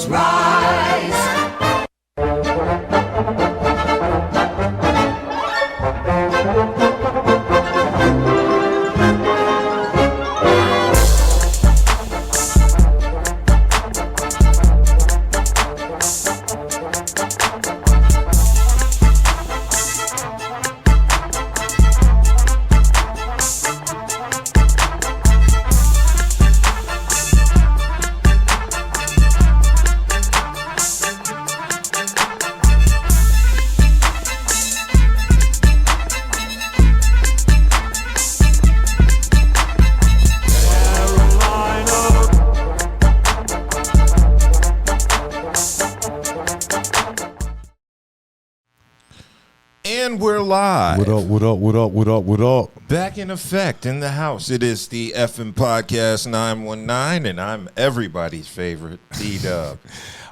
Let's rise. And we're live. What up, what up, what up, what up, what up? Back in effect in the house. It is the FM Podcast 919, and I'm everybody's favorite, D-Dub.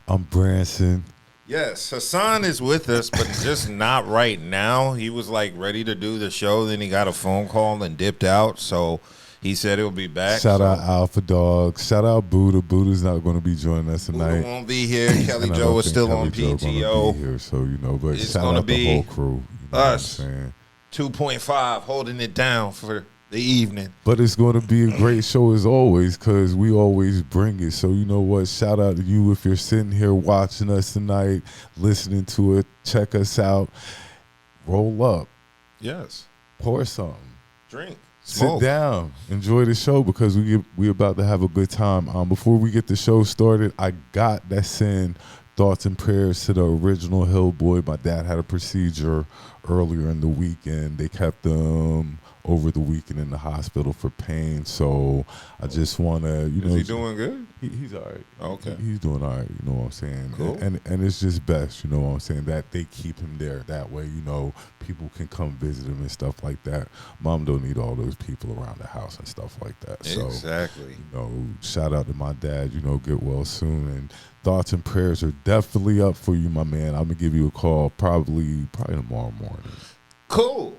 I'm Branson. Yes, Hassan is with us, but just not right now. He was like ready to do the show, then he got a phone call and dipped out, so he said he'll be back. Shout out Alpha Dog. Shout out Buddha. Buddha's not going to be joining us tonight. Buddha won't be here. Kelly Joe is still on PTO. Be here, so you know, but It's shout gonna out be the whole crew. You know us. what I'm saying? 2.5 holding it down for the evening. But it's going to be a great show as always because we always bring it. So you know what? Shout out to you if you're sitting here watching us tonight, listening to it. Check us out. Roll up. Yes. Pour something. Drink. Smoke. Sit down, enjoy the show because we about to have a good time. Before we get the show started, I got that send thoughts and prayers to the original Hillboy. My dad had a procedure earlier in the weekend. They kept him over the weekend in the hospital for pain. So I just want to, you know. Is he doing good? He's all right. Okay. He's doing all right, you know what I'm saying? Cool. And it's just best, you know what I'm saying, that they keep him there. That way, you know, people can come visit him and stuff like that. Mom don't need all those people around the house and stuff like that. Exactly. So, you know, shout out to my dad, you know, get well soon. And thoughts and prayers are definitely up for you, my man. I'm going to give you a call probably tomorrow morning. Cool.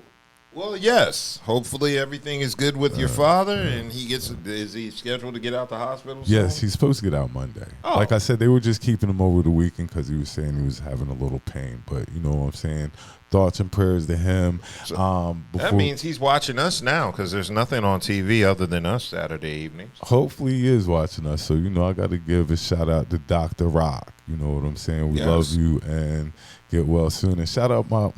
Well, yes. Hopefully everything is good with your father, and is he scheduled to get out the hospital soon? Yes, he's supposed to get out Monday. Oh. Like I said, they were just keeping him over the weekend because he was saying he was having a little pain. But you know what I'm saying? Thoughts and prayers to him. That means he's watching us now because there's nothing on TV other than us Saturday evenings. Hopefully he is watching us. So, you know, I got to give a shout out to Dr. Rock. You know what I'm saying? We love you and get well soon. And shout out my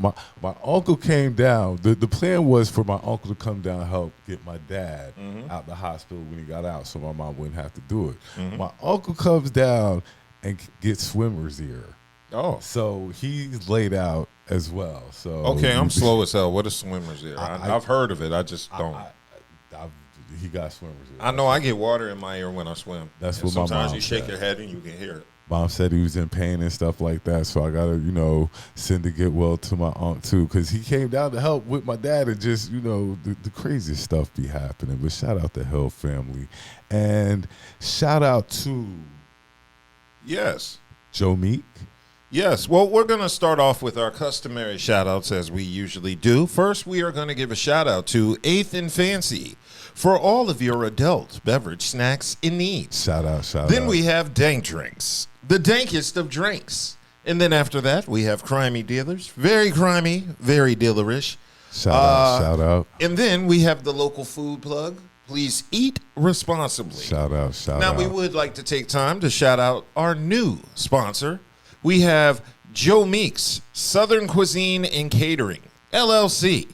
uncle came down. The plan was for my uncle to come down and help get my dad out the hospital when he got out so my mom wouldn't have to do it. My uncle comes down and gets swimmer's ear. Oh. So he's laid out as well. So okay, I'm slow as hell. What is swimmer's ear? I've heard of it. I just don't. He got swimmer's ear. I know I get water in my ear when I swim. That's what my mom sometimes you shake said. your head and you can hear it. Mom said he was in pain and stuff like that, so I gotta, you know, send to get well to my aunt too, because he came down to help with my dad and just, you know, the craziest stuff be happening. But shout out the Hill family, and shout out to Joe Meek. Yes, well, we're going to start off with our customary shout-outs as we usually do. First, we are going to give a shout-out to 8th and Fancy for all of your adult beverage snacks and needs. Shout out. Then we have Dank Drinks, the dankest of drinks. And then after that, we have Crimey Dealers, very crimey, very dealerish. Shout out. And then we have the local food plug. Please eat responsibly. Shout out. Now, we would like to take time to shout out our new sponsor. We have Joe Meek's Southern Cuisine and Catering, LLC.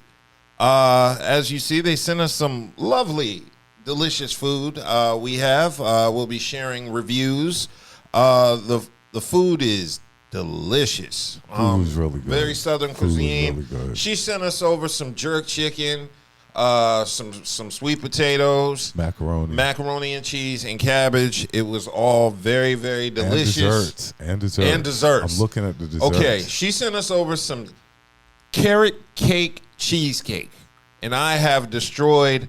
As you see, they sent us some lovely, delicious food. We'll be sharing reviews. The food is delicious. Food was really good. Very Southern cuisine. Really good. She sent us over some jerk chicken, some sweet potatoes, macaroni and cheese, and cabbage. It was all very, very delicious. And desserts. I'm looking at the desserts. Okay, she sent us over some carrot cake cheesecake, and I have destroyed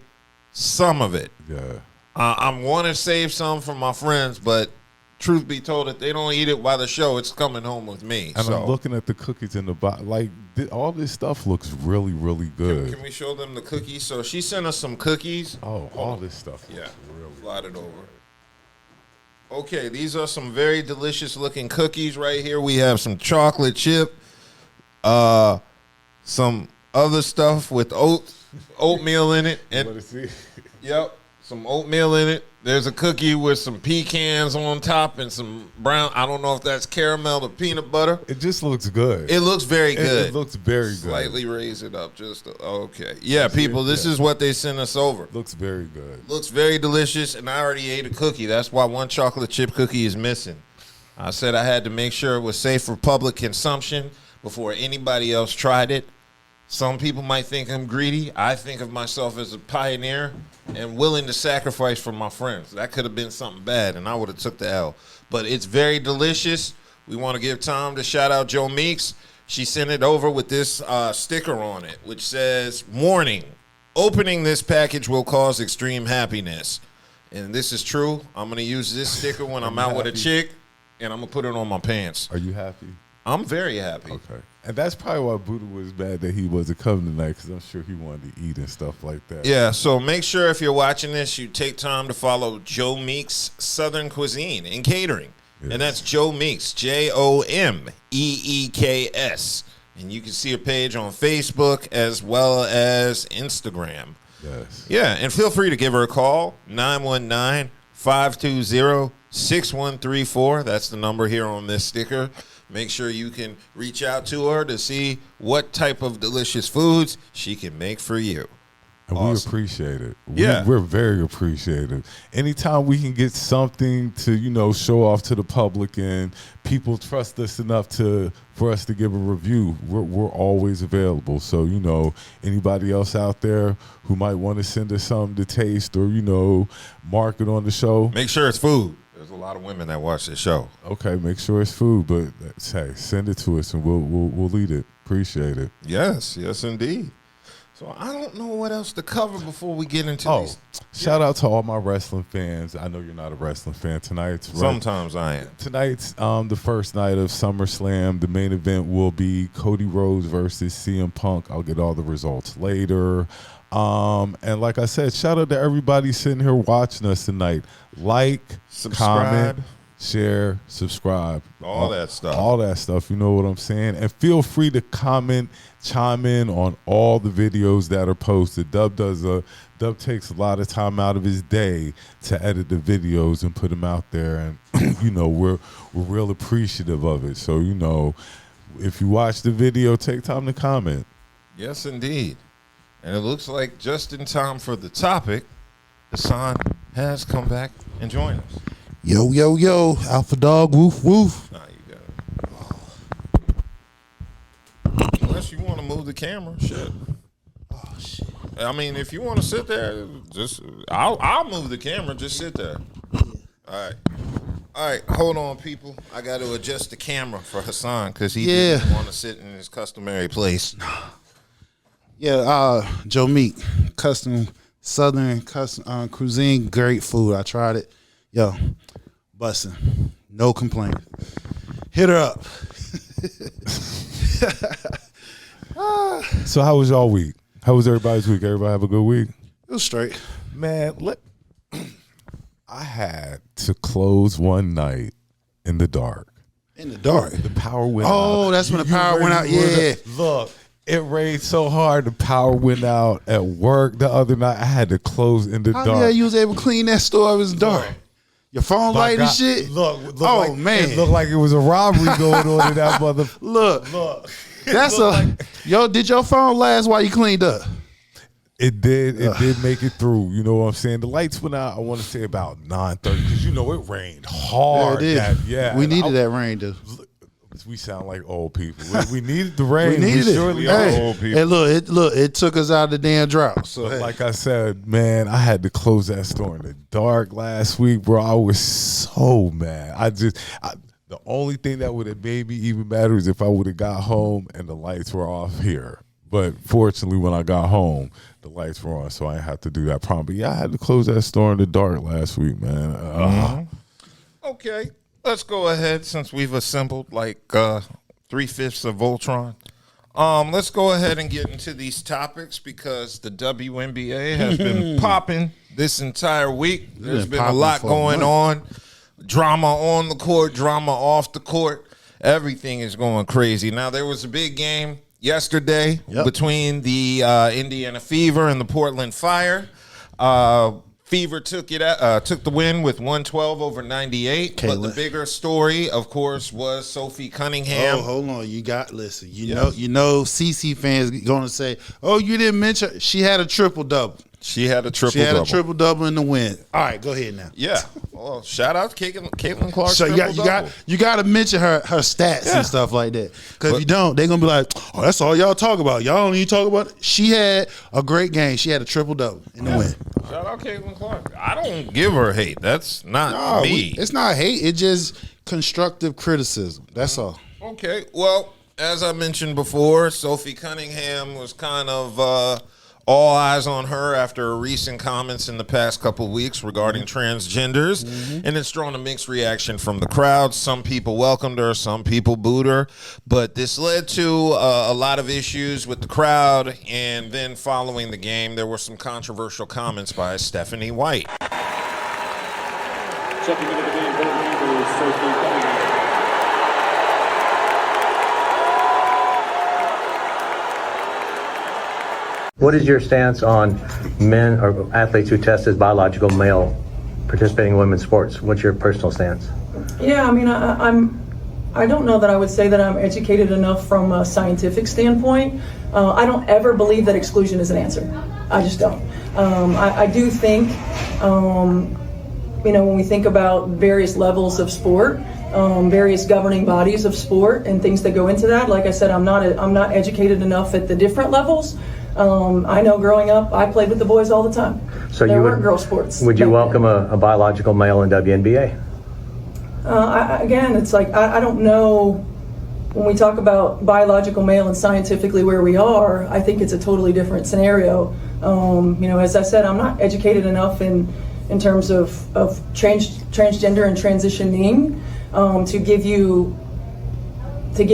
some of it. Yeah. I want to save some for my friends, but truth be told, if they don't eat it by the show, it's coming home with me. And I'm looking at the cookies in the box. Like, all this stuff looks really, really good. Can we show them the cookies? So she sent us some cookies. Oh, all this stuff. Yeah. Really slide it over. Okay, these are some very delicious looking cookies right here. We have some chocolate chip, some other stuff with oatmeal in it. And, yep, some oatmeal in it. There's a cookie with some pecans on top and some brown. I don't know if that's caramel or peanut butter. It just looks good. It looks very good. It looks very good. Slightly raise it up just okay. Yeah, people, this is what they sent us over. Looks very good. Looks very delicious, and I already ate a cookie. That's why one chocolate chip cookie is missing. I said I had to make sure it was safe for public consumption before anybody else tried it. Some people might think I'm greedy. I think of myself as a pioneer and willing to sacrifice for my friends. That could have been something bad, and I would have took the L. But it's very delicious. We want to give time to shout out Joe Meeks. She sent it over with this sticker on it, which says, "Warning, opening this package will cause extreme happiness." And this is true. I'm going to use this sticker when I'm out with a chick, and I'm going to put it on my pants. Are you happy? I'm very happy. Okay. And that's probably why Buddha was mad that he wasn't coming tonight, because I'm sure he wanted to eat and stuff like that. Yeah, so make sure if you're watching this, you take time to follow Joe Meeks Southern Cuisine and Catering. Yes. And that's Joe Meeks, Jomeeks. And you can see her page on Facebook as well as Instagram. Yes. Yeah, and feel free to give her a call, 919-520-6134. That's the number here on this sticker. Make sure you can reach out to her to see what type of delicious foods she can make for you. And awesome. We appreciate it. Yeah. We're very appreciative. Anytime we can get something to, show off to the public and people trust us enough for us to give a review, we're always available. So, anybody else out there who might want to send us something to taste or, mark it on the show. Make sure it's food. There's a lot of women that watch this show. Okay, make sure it's food, but hey, send it to us and we'll eat it. Appreciate it. Yes, indeed. So I don't know what else to cover before we get into these. Shout out to all my wrestling fans. I know you're not a wrestling fan tonight. Sometimes I am. Tonight's the first night of SummerSlam. The main event will be Cody Rhodes versus CM Punk. I'll get all the results later. And like I said, shout out to everybody sitting here watching us tonight. Like, subscribe, comment, share, subscribe. All that stuff. All that stuff, you know what I'm saying? And feel free to comment, chime in on all the videos that are posted. Dub takes a lot of time out of his day to edit the videos and put them out there. And, we're real appreciative of it. So, if you watch the video, take time to comment. Yes, indeed. And it looks like just in time for the topic, Hassan has come back and joined us. Yo, yo, yo, Alpha Dog, woof, woof. Nah, you got it. Unless you want to move the camera, shit. Oh, shit. I mean, if you want to sit there, I'll move the camera. Just sit there. Yeah. All right, hold on, people. I got to adjust the camera for Hassan because he didn't want to sit in his customary place. Yeah, Joe Meek, Southern cuisine, great food. I tried it. Yo, bussin', no complaint. Hit her up. So how was y'all week? How was everybody's week? Everybody have a good week? It was straight. Man, I had to close one night in the dark. In the dark? The power went out. Oh, that's when the power went out? Yeah. Look, it rained so hard, the power went out at work the other night. I had to close in the dark. Yeah, you was able to clean that store? It was dark. Your phone light and shit? Look man. It looked like it was a robbery going on in that mother. Look. That's did your phone last while you cleaned up? It did. It did make it through. You know what I'm saying? The lights went out, I want to say about 9:30, because it rained hard. Yeah, it did. We needed that rain, though. We sound like old people. We needed the rain. We needed surely it. are old people. Hey, it took us out of the damn drought. So like I said, man, I had to close that store in the dark last week, bro. I was so mad. The only thing that would have made me even madder is if I would have got home and the lights were off here. But fortunately, when I got home, the lights were on, so I didn't have to do that problem. But yeah, I had to close that store in the dark last week, man. Okay. Let's go ahead, since we've assembled like 3/5 of Voltron. Let's go ahead and get into these topics because the WNBA has been popping this entire week. There's been a lot going on. drama on the court, drama off the court. Everything is going crazy. Now, there was a big game yesterday between the Indiana Fever and the Portland Fire. Fever took the win with 112 over 98. But the bigger story, of course, was Sophie Cunningham. Oh, hold on. You know, CC fans going to say, oh, you didn't mention she had a triple-double. She had a triple-double in the win. All right, go ahead now. Yeah. Well, shout out to Caitlin Clark. So you got to mention her stats and stuff like that. Because if you don't, they're going to be like, oh, that's all y'all talk about. Y'all don't even talk about it. She had a great game. She had a triple-double in the win. Shout out Caitlin Clark. I don't give her hate. That's not me. It's not hate. It's just constructive criticism. That's all. Okay. Well, as I mentioned before, Sophie Cunningham was kind of all eyes on her after recent comments in the past couple of weeks regarding transgenders, and it's drawn a mixed reaction from the crowd. Some people welcomed her, some people booed her, but this led to a lot of issues with the crowd, and then following the game, there were some controversial comments by Stephanie White. Checking into the game, Golden Eagles, Sophie Cunningham. What is your stance on men or athletes who test as biological male participating in women's sports? What's your personal stance? Yeah, I mean, I don't know that I would say that I'm educated enough from a scientific standpoint. I don't ever believe that exclusion is an answer. I just don't. I do think, when we think about various levels of sport, various governing bodies of sport and things that go into that, like I said, I'm not educated enough at the different levels. I know growing up, I played with the boys all the time. So there weren't girl sports. Would you welcome a biological male in WNBA? Again, it's like, I don't know, when we talk about biological male and scientifically where we are, I think it's a totally different scenario. As I said, I'm not educated enough in terms of transgender and transitioning to give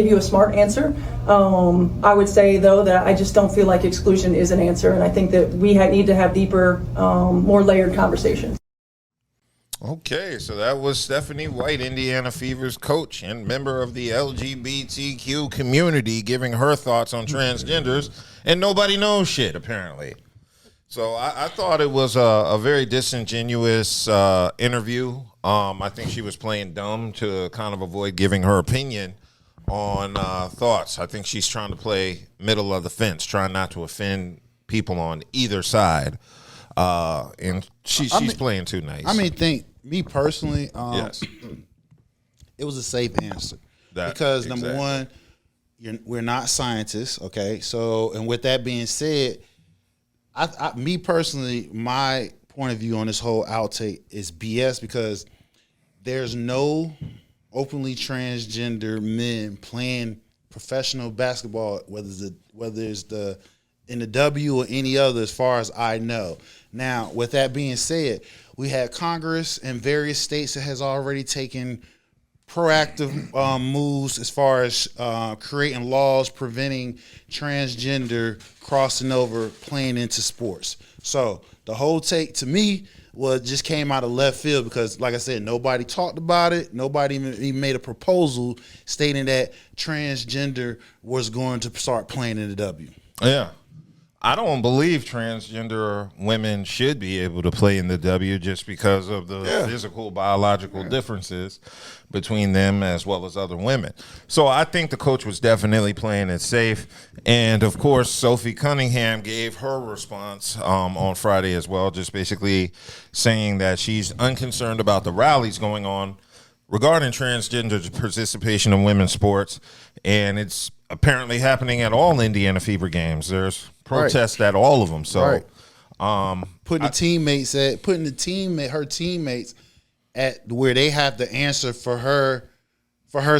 you a smart answer. I would say, though, that I just don't feel like exclusion is an answer, and I think that we need to have deeper, more layered conversations. Okay, so that was Stephanie White, Indiana Fever's coach and member of the LGBTQ community, giving her thoughts on transgenders, and nobody knows shit, apparently. So I thought it was a very disingenuous interview. I think she was playing dumb to kind of avoid giving her opinion on thoughts. I think she's trying to play middle of the fence, trying not to offend people on either side. And she's playing too nice. Me personally, yes, it was a safe answer. Because number one, we're not scientists, okay? So, and with that being said, me personally, my point of view on this whole outtake is BS, because there's no openly transgender men playing professional basketball, whether it's in the W or any other, as far as I know. Now, with that being said, we had Congress and various states that has already taken proactive moves as far as creating laws preventing transgender crossing over playing into sports. So the whole take to me just came out of left field, because, like I said, nobody talked about it. Nobody even made a proposal stating that transgender was going to start playing in the W. Yeah. I don't believe transgender women should be able to play in the W just because of the physical, biological differences between them as well as other women. So I think the coach was definitely playing it safe. And, of course, Sophie Cunningham gave her response on Friday as well, just basically saying that she's unconcerned about the rallies going on regarding transgender participation in women's sports. And it's apparently happening at all Indiana Fever games. There's protests at all of them. So putting her teammates at where they have to answer for her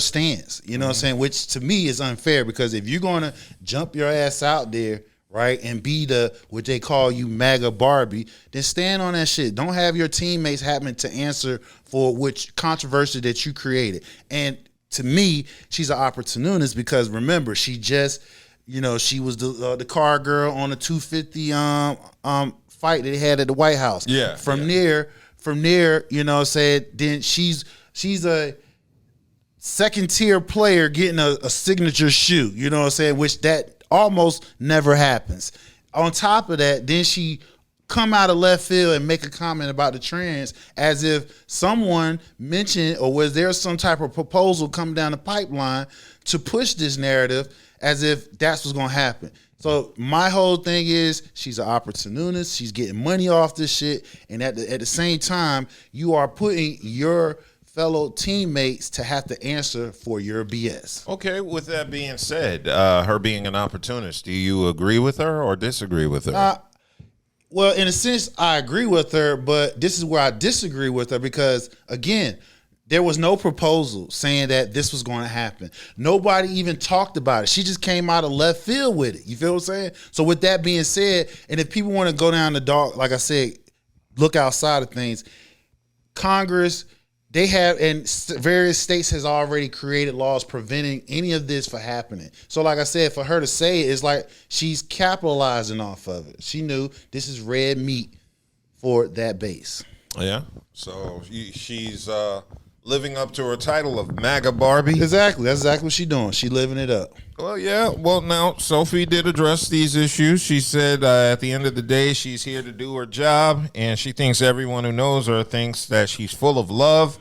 stance. You know what I'm saying? Which to me is unfair, because if you're going to jump your ass out there, right, and be what they call you MAGA Barbie, then stand on that shit. Don't have your teammates having to answer for which controversy that you created. And to me, she's an opportunist, because remember, she just, she was the car girl on the 250 fight that they had at the White House. Yeah. From there, then she's she's a second tier player getting a signature shoe. You know what I'm saying? Which that almost never happens. On top of that, then she come out of left field and make a comment about the trans as if someone mentioned or was there some type of proposal coming down the pipeline to push this narrative as if that's what's going to happen. So my whole thing is she's an opportunist. She's getting money off this shit. And at the same time, you are putting your fellow teammates to have to answer for your BS. Okay, with that being said, her being an opportunist, do you agree with her or disagree with her? Well, in a sense, I agree with her, but this is where I disagree with her because, again, there was no proposal saying that this was going to happen. Nobody even talked about it. She just came out of left field with it. You feel what I'm saying? So with that being said, and if people want to go down the dark, like I said, look outside of things, Congress, they have, and various states has already created laws preventing any of this from happening. So like I said, for her to say it, it's like she's capitalizing off of it. She knew this is red meat for that base. Yeah. So she's living up to her title of MAGA Barbie. Exactly. That's exactly what she's doing. She living it up. Well, yeah. Well, now, Sophie did address these issues. She said at the end of the day, she's here to do her job, and she thinks everyone who knows her thinks that she's full of love.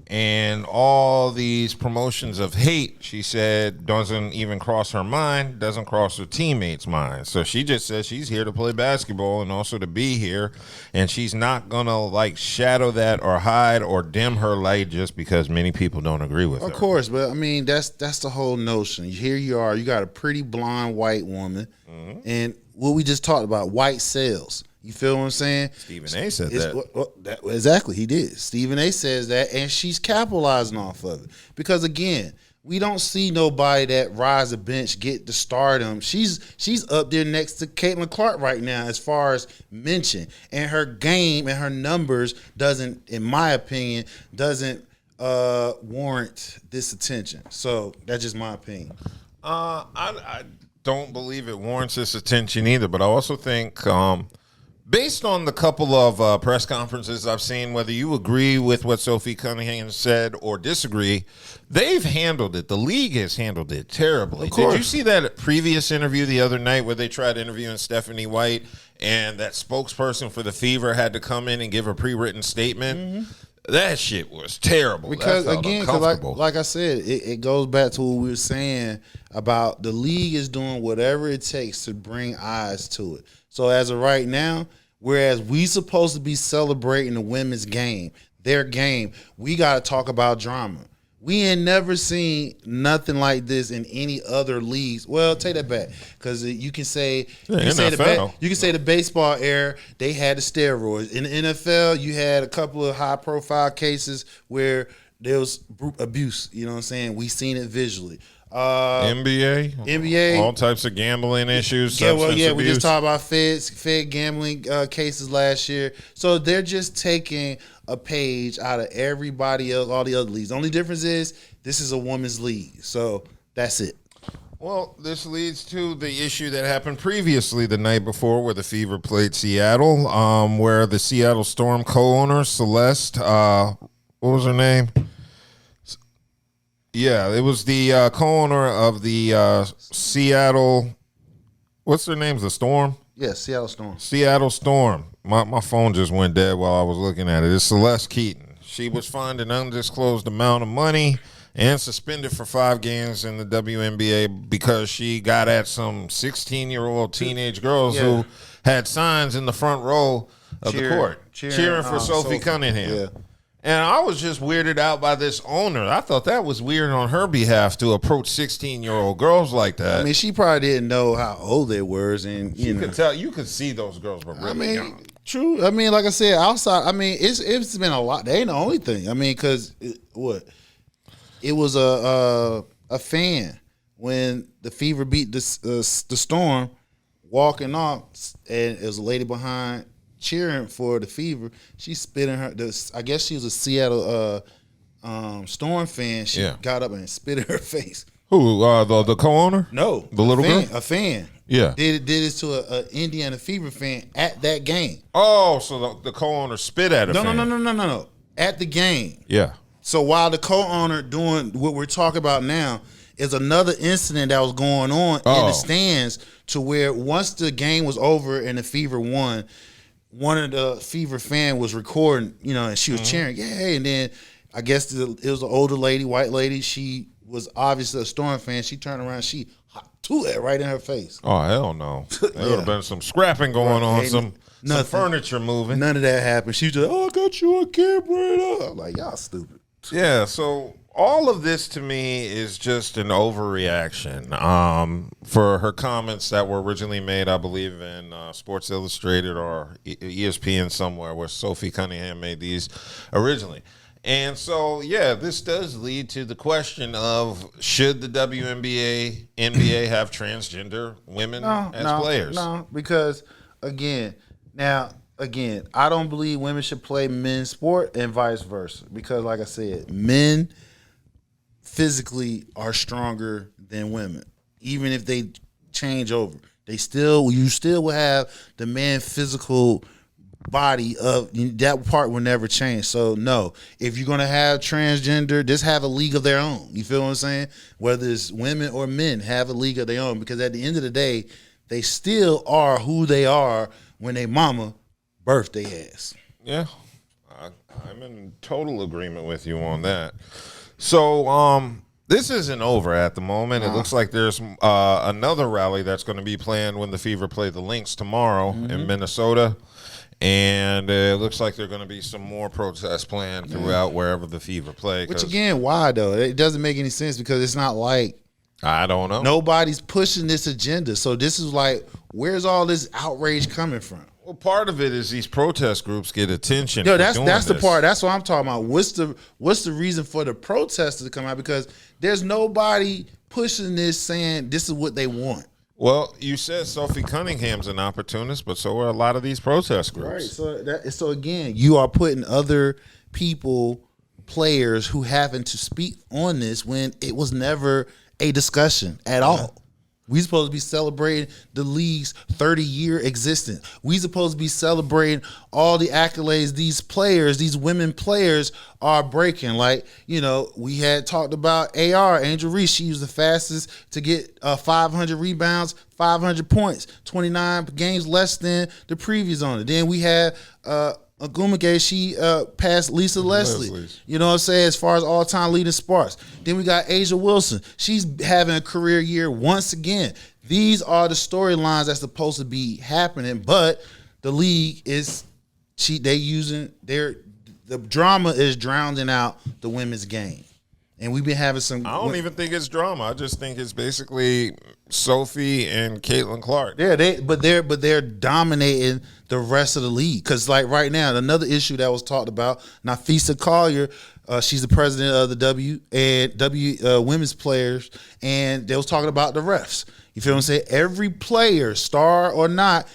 And all these promotions of hate, she said, doesn't even cross her mind, doesn't cross her teammates' mind. So she just says she's here to play basketball and also to be here. And she's not going to, like, shadow that or hide or dim her light just because many people don't agree with her. Of course, but, I mean, that's the whole notion. Here you are. You got a pretty blonde white woman. Mm-hmm. And what we just talked about, white cells. You feel what I'm saying? Stephen A. said that. Exactly, he did. Stephen A. says that, and she's capitalizing off of it. Because, again, we don't see nobody that rise the bench, get the stardom. She's up there next to Caitlin Clark right now as far as mention. And her game and her numbers doesn't, in my opinion, warrant this attention. So that's just my opinion. I don't believe it warrants this attention either, but I also think based on the couple of press conferences I've seen, whether you agree with what Sophie Cunningham said or disagree, they've handled it. The league has handled it terribly. Did you see that previous interview the other night where they tried interviewing Stephanie White and that spokesperson for the Fever had to come in and give a pre-written statement? Mm-hmm. That shit was terrible. Because, again, like I said, it goes back to what we were saying about the league is doing whatever it takes to bring eyes to it. So as of right now, whereas we supposed to be celebrating the women's game, their game, we got to talk about drama. We ain't never seen nothing like this in any other leagues. Well, take that back, because you can say the baseball era, they had the steroids. In the NFL, you had a couple of high-profile cases where there was abuse. You know what I'm saying? We seen it visually. NBA, all types of gambling issues. Yeah, well, yeah, we just talked about Fed gambling cases last year. So they're just taking a page out of everybody else, all the other leagues. The only difference is this is a women's league, so that's it. Well, this leads to the issue that happened previously the night before where the Fever played Seattle, where the Seattle Storm co-owner, Celeste, what was her name? Yeah, it was the co-owner of the Seattle, what's their names, the Storm? Yeah, Seattle Storm. Seattle Storm. My phone just went dead while I was looking at it. It's Celeste Keaton. She was fined an undisclosed amount of money and suspended for 5 games in the WNBA because she got at some 16-year-old teenage girls who had signs in the front row of the court cheering for Sophie Cunningham. Yeah. And I was just weirded out by this owner. I thought that was weird on her behalf to approach 16-year-old girls like that. I mean, she probably didn't know how old they were, and you could tell. You could see those girls were really young. True. I mean, like I said, outside. I mean, it's been a lot. They ain't the only thing. I mean, because it was a fan when the Fever beat the Storm, walking off, and it was a lady behind cheering for the Fever. She spit in her. I guess she was a Seattle Storm fan. She got up and spit in her face. Who? The co-owner? No, the little girl. A fan. Yeah, did this to a Indiana Fever fan at that game. Oh, so the co-owner spit at a fan. No. At the game. Yeah. So while the co-owner doing what we're talking about now is another incident that was going on in the stands, to where once the game was over and the Fever won, one of the Fever fan was recording, and she was cheering, yay, and then I guess it was an older lady, white lady. She was obviously a Storm fan. She turned around, she threw it right in her face. Oh, hell no. There would have been some scrapping going on, some furniture moving. None of that happened. She was just, I got you on camera. I'm like, y'all stupid. Yeah, so all of this to me is just an overreaction for her comments that were originally made, I believe, in Sports Illustrated or ESPN somewhere, where Sophie Cunningham made these originally. And so, yeah, this does lead to the question of, should the WNBA, NBA have transgender women as players? No, because, again, I don't believe women should play men's sport and vice versa. Because, like I said, men physically are stronger than women. Even if they change over, you still will have the man physical body of that part will never change. So no, if you're gonna have transgender, just have a league of their own. You feel what I'm saying? Whether it's women or men, have a league of their own, because at the end of the day, they still are who they are when they mama birthed their ass. Yeah, I'm in total agreement with you on that. So this isn't over at the moment. It looks like there's another rally that's going to be planned when the Fever play the Lynx tomorrow in Minnesota. And it looks like there are going to be some more protests planned throughout wherever the Fever play. Which, again, why, though? It doesn't make any sense, because it's not like I don't know. Nobody's pushing this agenda. So this is like, where's all this outrage coming from? Well, part of it is these protest groups get attention. Yo, that's the part. That's what I'm talking about. What's the reason for the protesters to come out? Because there's nobody pushing this, saying this is what they want. Well, you said Sophie Cunningham's an opportunist, but so are a lot of these protest groups. Right. So again, you are putting other people, players who happen to speak on this when it was never a discussion at all. We supposed to be celebrating the league's 30-year existence. We supposed to be celebrating all the accolades these players, these women players, are breaking. Like, we had talked about AR, Angel Reese. She was the fastest to get 500 rebounds, 500 points, 29 games less than the previous owner. Then we had Agumake, she passed Lisa Leslie. You know what I'm saying? As far as all-time leading sparks. Then we got Asia Wilson. She's having a career year once again. These are the storylines that's supposed to be happening, but the league is the drama is drowning out the women's game. And we've been having some. I don't even think it's drama. I just think it's basically Sophie and Caitlin Clark. Yeah, they're dominating the rest of the league. Because like right now, another issue that was talked about, Nafisa Collier, she's the president of the W women's players, and they was talking about the refs. You feel what I'm saying? Every player, star or not,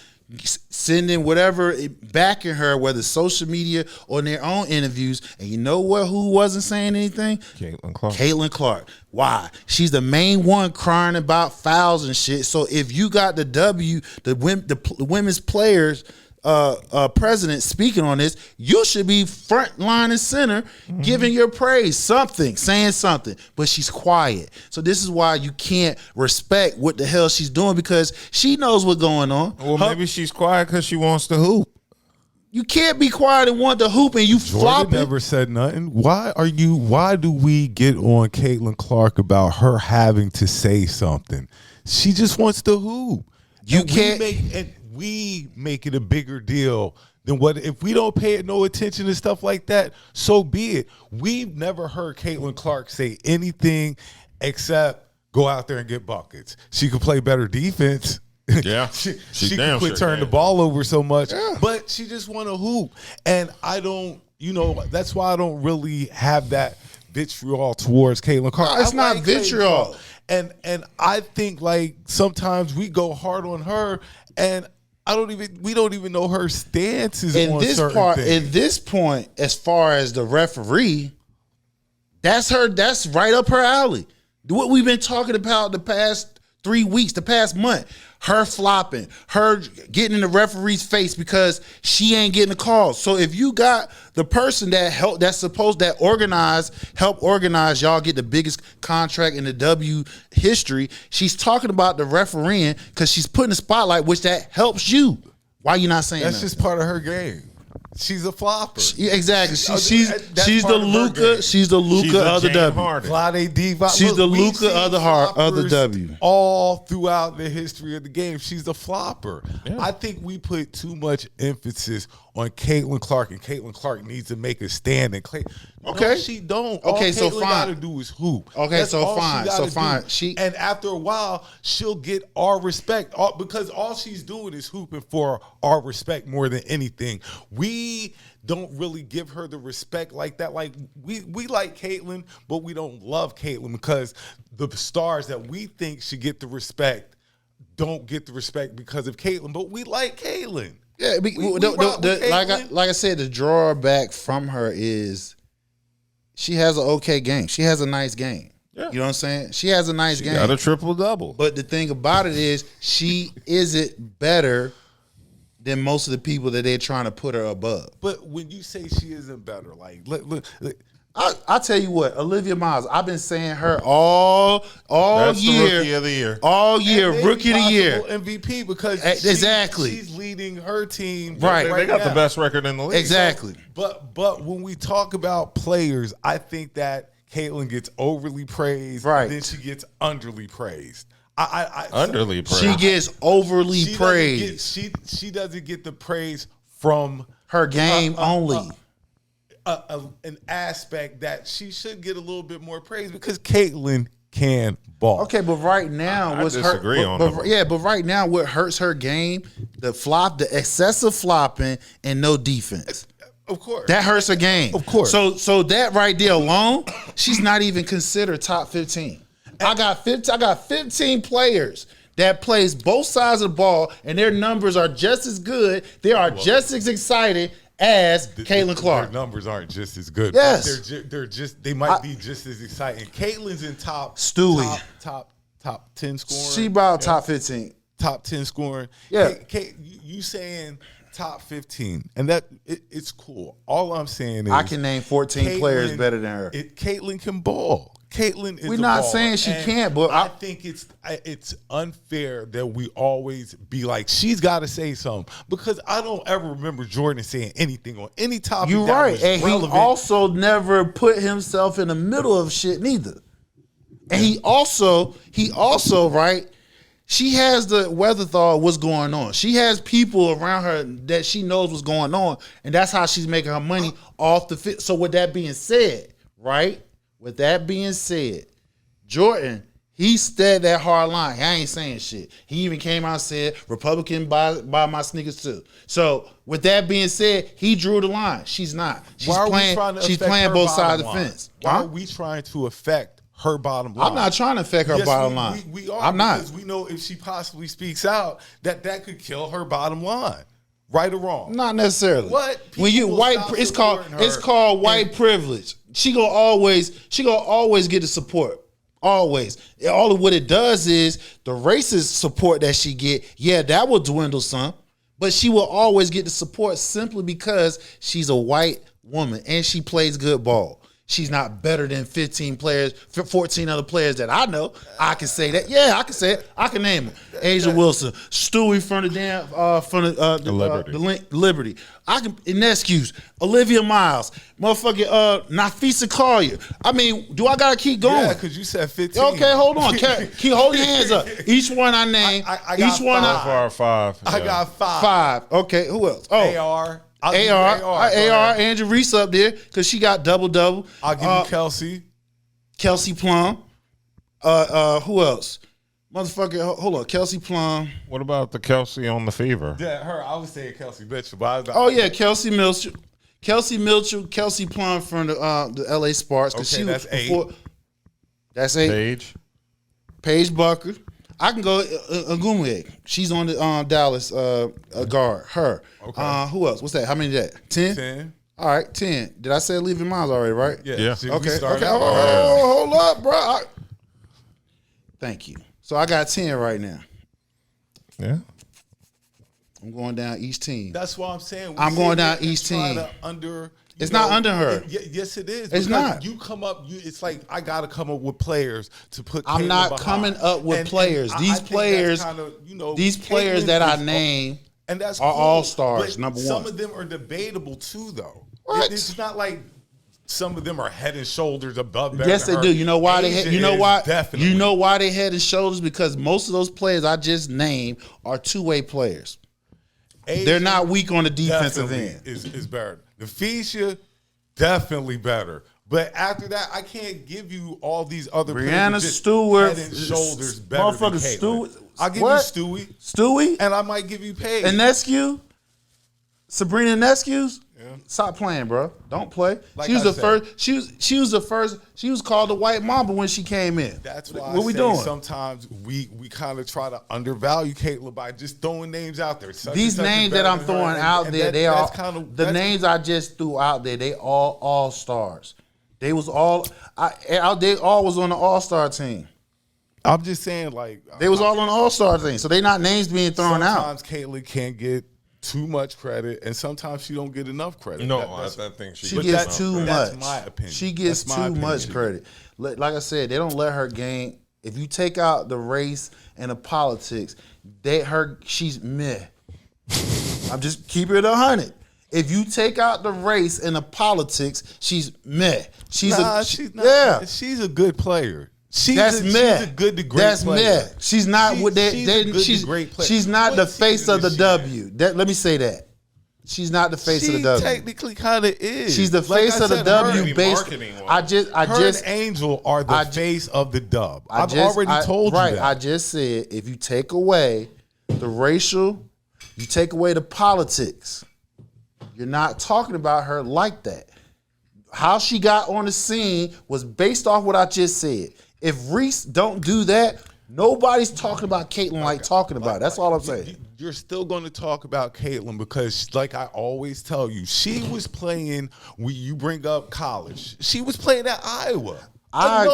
sending whatever backing her, whether it's social media or in their own interviews. And you know what? Who wasn't saying anything? Caitlin Clark. Why? She's the main one crying about fouls and shit. So if you got the women's players president speaking on this, you should be front line and center, giving your praise, saying something. But she's quiet. So this is why you can't respect what the hell she's doing, because she knows what's going on. Well, maybe she's quiet because she wants to hoop. You can't be quiet and want to hoop and you flopping. Never said nothing. Why do we get on Caitlin Clark about her having to say something? She just wants to hoop. We make it a bigger deal than what. If we don't pay it no attention and stuff like that, so be it. We've never heard Caitlin Clark say anything except go out there and get buckets. She could play better defense. Yeah, she could quit turning the ball over so much, but she just want to hoop. And I don't, that's why I don't really have that vitriol towards Caitlin Clark. No, it's not vitriol. And I think like sometimes we go hard on her, and we don't even know her stances on certain things. At this point, as far as the referee, that's right up her alley. What we've been talking about the past 3 weeks, the past month. her flopping, her getting in the referee's face because she ain't getting the calls. So if you got the person that help organize y'all get the biggest contract in the W history, she's talking about the refereeing because she's putting the spotlight, which that helps you. Why you not saying That's that? just part of her game. She's a flopper. Exactly. She's the Luka. She's the Luka of the W. She's the Luka of the W. All throughout the history of the game, she's a flopper. Yeah. I think we put too much emphasis on Caitlin Clark, and Caitlin Clark needs to make a stand. And no, she don't. Okay, all so Caitlin fine. Gotta do is hoop. Okay, That's so all fine. She So fine. do. And after a while, she'll get our respect because all she's doing is hooping for our respect more than anything. We don't really give her the respect like that. Like we like Caitlin, but we don't love Caitlin because the stars that we think should get the respect don't get the respect because of Caitlin. But we like Caitlin. Yeah, like I said, the drawback from her is she has an okay game. She has a nice game. Yeah. You know what I'm saying? She has a nice game. Got a triple-double. But the thing about it is she isn't better than most of the people that they're trying to put her above. But when you say she isn't better, like look. I'll tell you what, Olivia Miles, I've been saying her all That's year. The rookie of the year. All year, rookie of the year. MVP because she's leading her team. Right. They got the best record in the league. Exactly. So, but when we talk about players, I think that Caitlin gets overly praised, right? And then she gets underly praised. Underly praised. She gets overly praised. She doesn't get the praise from her game only. An aspect that she should get a little bit more praise because Caitlin can ball. Okay, but right now, I disagree on that. But right now, what hurts her game, the excessive flopping and no defense. Of course, that hurts her game. Of course. So that right there alone, she's not even considered top 15. I got 15 players that plays both sides of the ball, and their numbers are just as good. They are just as exciting as Caitlin Clark. Their numbers aren't just as good. Yes, they might be just as exciting. Caitlin's in top 10 scoring. She about top 15, top 10 scoring. Yeah, you saying top 15, and that it's cool. All I'm saying is I can name 14 players better than her. Caitlin can ball. Caitlin is. We're not saying she can't, but I think it's unfair that we always be like she's got to say something because I don't ever remember Jordan saying anything on any topic. You're right, and relevant. He also never put himself in the middle of shit neither. And he also right. She has the wherewithal what's going on. She has people around her that she knows what's going on, and that's how she's making her money off the fit. So with that being said, right? With that being said, Jordan, he stead that hard line. I ain't saying shit. He even came out and said, Republican buy my sneakers too. So with that being said, he drew the line. She's not. She's playing both sides of the fence. Why are we trying to affect her bottom line? I'm not trying to affect her bottom line. We are. I'm not. Because we know if she possibly speaks out, that could kill her bottom line. Right or wrong? Not necessarily. What? When you white, it's called white privilege. She gonna always get the support. Always. All of what it does is the racist support that she get. Yeah, that will dwindle some, but she will always get the support simply because she's a white woman and she plays good ball. She's not better than 15 players, 14 other players that I know. I can say that. Yeah, I can say it. I can name them. Asia Wilson, Stewie from the Liberty. I can excuse Olivia Miles, motherfucking Nafisa Collier. I mean, do I gotta keep going? Yeah, because you said 15. Okay, hold on. Keep hold your hands up. Each one I name. I got each one five. I got five. Five. Okay, who else? Oh, AR. AR, Andrew Reese up there because she got double. I'll give you Kelsey. Kelsey Plum. Who else? Motherfucker, hold on. Kelsey Plum. What about the Kelsey on the Fever? Yeah, her. I was saying Kelsey Mitchell. Kelsey Mitchell. Kelsey Plum from the LA Sparks. Okay, that's 8. That's 8. Paige Bucker. I can go Agumwe. She's on the Dallas guard. Her. Okay. Who else? What's that? How many is that? 10? 10. All right, 10. Did I say Leaving Miles already, right? Yeah. Okay. Hold up, bro. Thank you. So I got 10 right now. Yeah. I'm going down each team. That's why I'm saying. I'm going down each team. It's not under her. Yes, it is. It's not. You come up. It's like I got to come up with players to put. I'm Caitlin not behind. coming up with players. These players, these players that I name, and that's are cool, all stars. but Number one. Some of them are debatable too, though. What? It's not like some of them are head and shoulders above. Yes, they her. do. You know why they? You know why? Definitely. You know why they head and shoulders? Because most of those players I just named are two-way players. They're not weak on the defensive end. Is better. The Fisha, definitely better. But after that, I can't give you all these other Brianna players Stewart, head and shoulders better than Caitlin. Stewart. I'll give What? you Stewie. Stewie And I might give you Paige. and Nescu, Sabrina Nescu's. Stop playing, bro. Don't play. Like She was I the said. first. She was the first. She was called the White Mamba when she came in. That's why what I we say doing? sometimes we kind of try to undervalue Caitlin by just throwing names out there. Such These and such is names better that I'm than throwing her, out and there, that- they are that's kind of the names I just threw out there. They all stars. They was all. They all was on the All Star team. I'm just saying, like They was all on the All Star team. So they not names being thrown out. sometimes Caitlin can't get too much credit, and sometimes she don't get enough credit. No, That's- I think she She gets gets enough too credit. much. That's my opinion. She gets That's my too much opinion. credit. Like I said, they don't let her game. If you take out the race and the politics, she's meh. I'm just keeping it 100. If you take out the race and the politics, she's meh. She's she's not. yeah. She's a good player. That's meh. She's a good to great That's player. meh. She's not She- with that. she's a good to great player. She's not the What face season of the is she W. Let me say that. She's not the face of the She W. technically kind of is. She's the Like face I of the said, W. her- Based. marketing-wise. I Her just. and Angel are the face of the dub. I've already told you right, that. I just said if you take away the racial, you take away the politics, you're not talking about her like that. How she got on the scene was based off what I just said. If Reese don't do that, nobody's talking about Caitlyn like talking about it. That's all I'm saying. You're still going to talk about Caitlyn because, like I always tell you, she was playing. You bring up college. She was playing at Iowa. I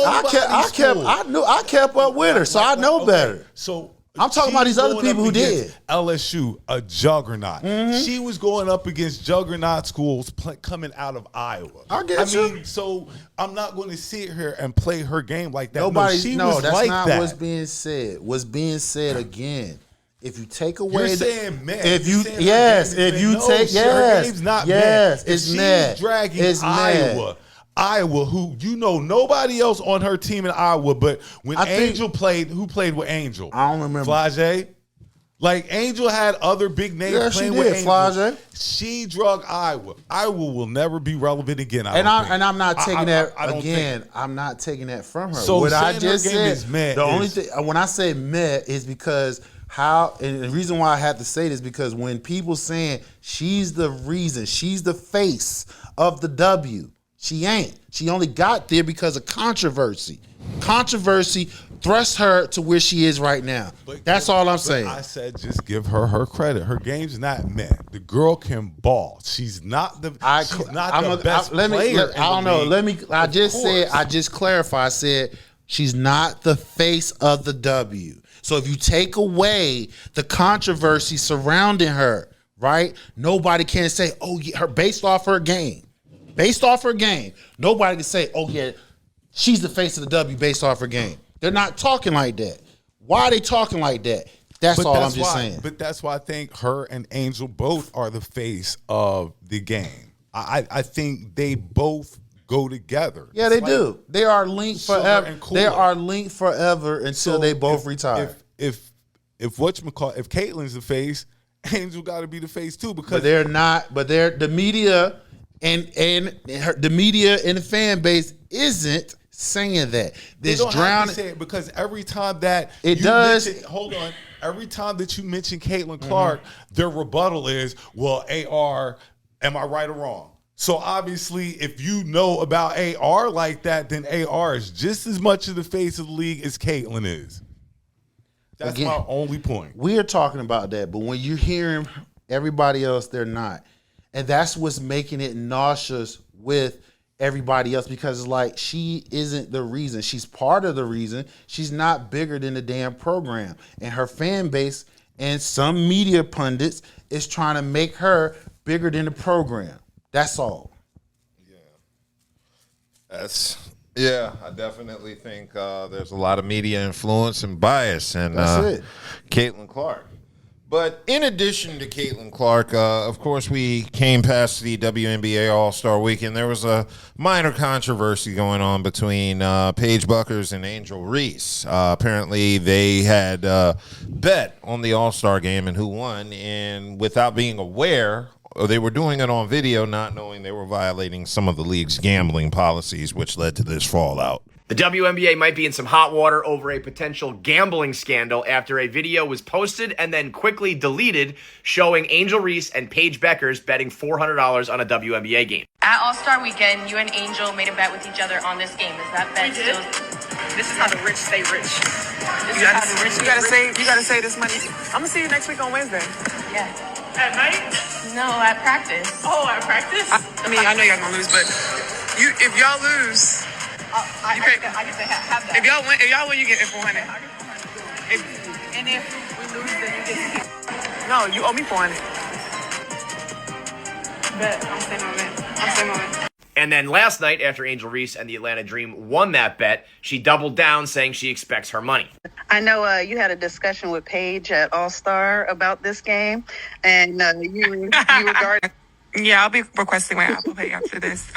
kept up with her, so I know better. So I'm talking about these other people who did. LSU, a juggernaut. She was going up against juggernaut schools coming out of Iowa. I get you. mean, so I'm not going to sit here and play her game like that. Nobody, she no, was that's like not that. what's being said. What's being said again? If you take away, You're saying meh. If You're you saying her yes, game is if meh. you No, take sir, her yes, game's not yes, meh. it's If meh. she's dragging It's meh. Iowa, who nobody else on her team in Iowa, but when Angel played, who played with Angel? I don't remember. Flage. Like Angel had other big names Yeah, she playing did, with Angel. Flage. She drug Iowa. Iowa will never be relevant again. I'm not taking that I don't again. think. I'm not taking that from her. So what I saying her just game said, is meh the only is- thing when I say meh is because and the reason why I have to say this because when people saying she's the reason, she's the face of the W, she ain't. She only got there because of controversy. Controversy thrust her to where she is right now. That's all I'm saying. I said just give her credit. Her game's not meh. The girl can ball. She's not the best player. I don't know. I just clarified. I said she's not the face of the W. So if you take away the controversy surrounding her, right? Nobody can say, oh yeah, her based off her game. Based off her game. Nobody can say, oh yeah, she's the face of the W based off her game. They're not talking like that. Why are they talking like that? That's all I'm just saying. But that's why I think her and Angel both are the face of the game. I think they both go together. Yeah, they do. They are linked forever. and cooler. They are linked forever until they both retire. If Caitlin's the face, Angel got to be the face too because But they're not. But they're the media the media and the fan base isn't saying that. they This don't have drowning. to say it because every time that It does. hold on. Every time that you mention Caitlin Clark, their rebuttal is, "Well, AR, am I right or wrong?" So obviously, if you know about AR like that, then AR is just as much of the face of the league as Caitlin is. That's Again, my only point. We're talking about that, but when you're hearing everybody else, they're not. And that's what's making it nauseous with everybody else because it's like she isn't the reason. She's part of the reason. She's not bigger than the damn program. And her fan base and some media pundits is trying to make her bigger than the program. That's all. Yeah, I definitely think there's a lot of media influence and bias in Caitlin Clark. But in addition to Caitlin Clark, of course, we came past the WNBA All-Star Weekend. There was a minor controversy going on between Paige Bueckers and Angel Reese. Apparently, they had bet on the All-Star game and who won, and without being aware, they were doing it on video, not knowing they were violating some of the league's gambling policies, which led to this fallout. The WNBA might be in some hot water over a potential gambling scandal after a video was posted and then quickly deleted showing Angel Reese and Paige Bueckers betting $400 on a WNBA game. At All-Star Weekend, you and Angel made a bet with each other on this game. Is that bet still? This is how the rich stay rich. You gotta save this money. I'm gonna see you next week on Wednesday. Yeah. At night? No, at practice. Oh, at practice? I mean, I know y'all gonna lose, but if y'all lose, I get to have that. if y'all win, you get $400. And if we lose, then you get No, you owe me $400. bet. I'm staying on it. And then last night, after Angel Reese and the Atlanta Dream won that bet, she doubled down, saying she expects her money. I know you had a discussion with Paige at All-Star about this game, and you regard. Yeah, I'll be requesting my Apple Pay after this.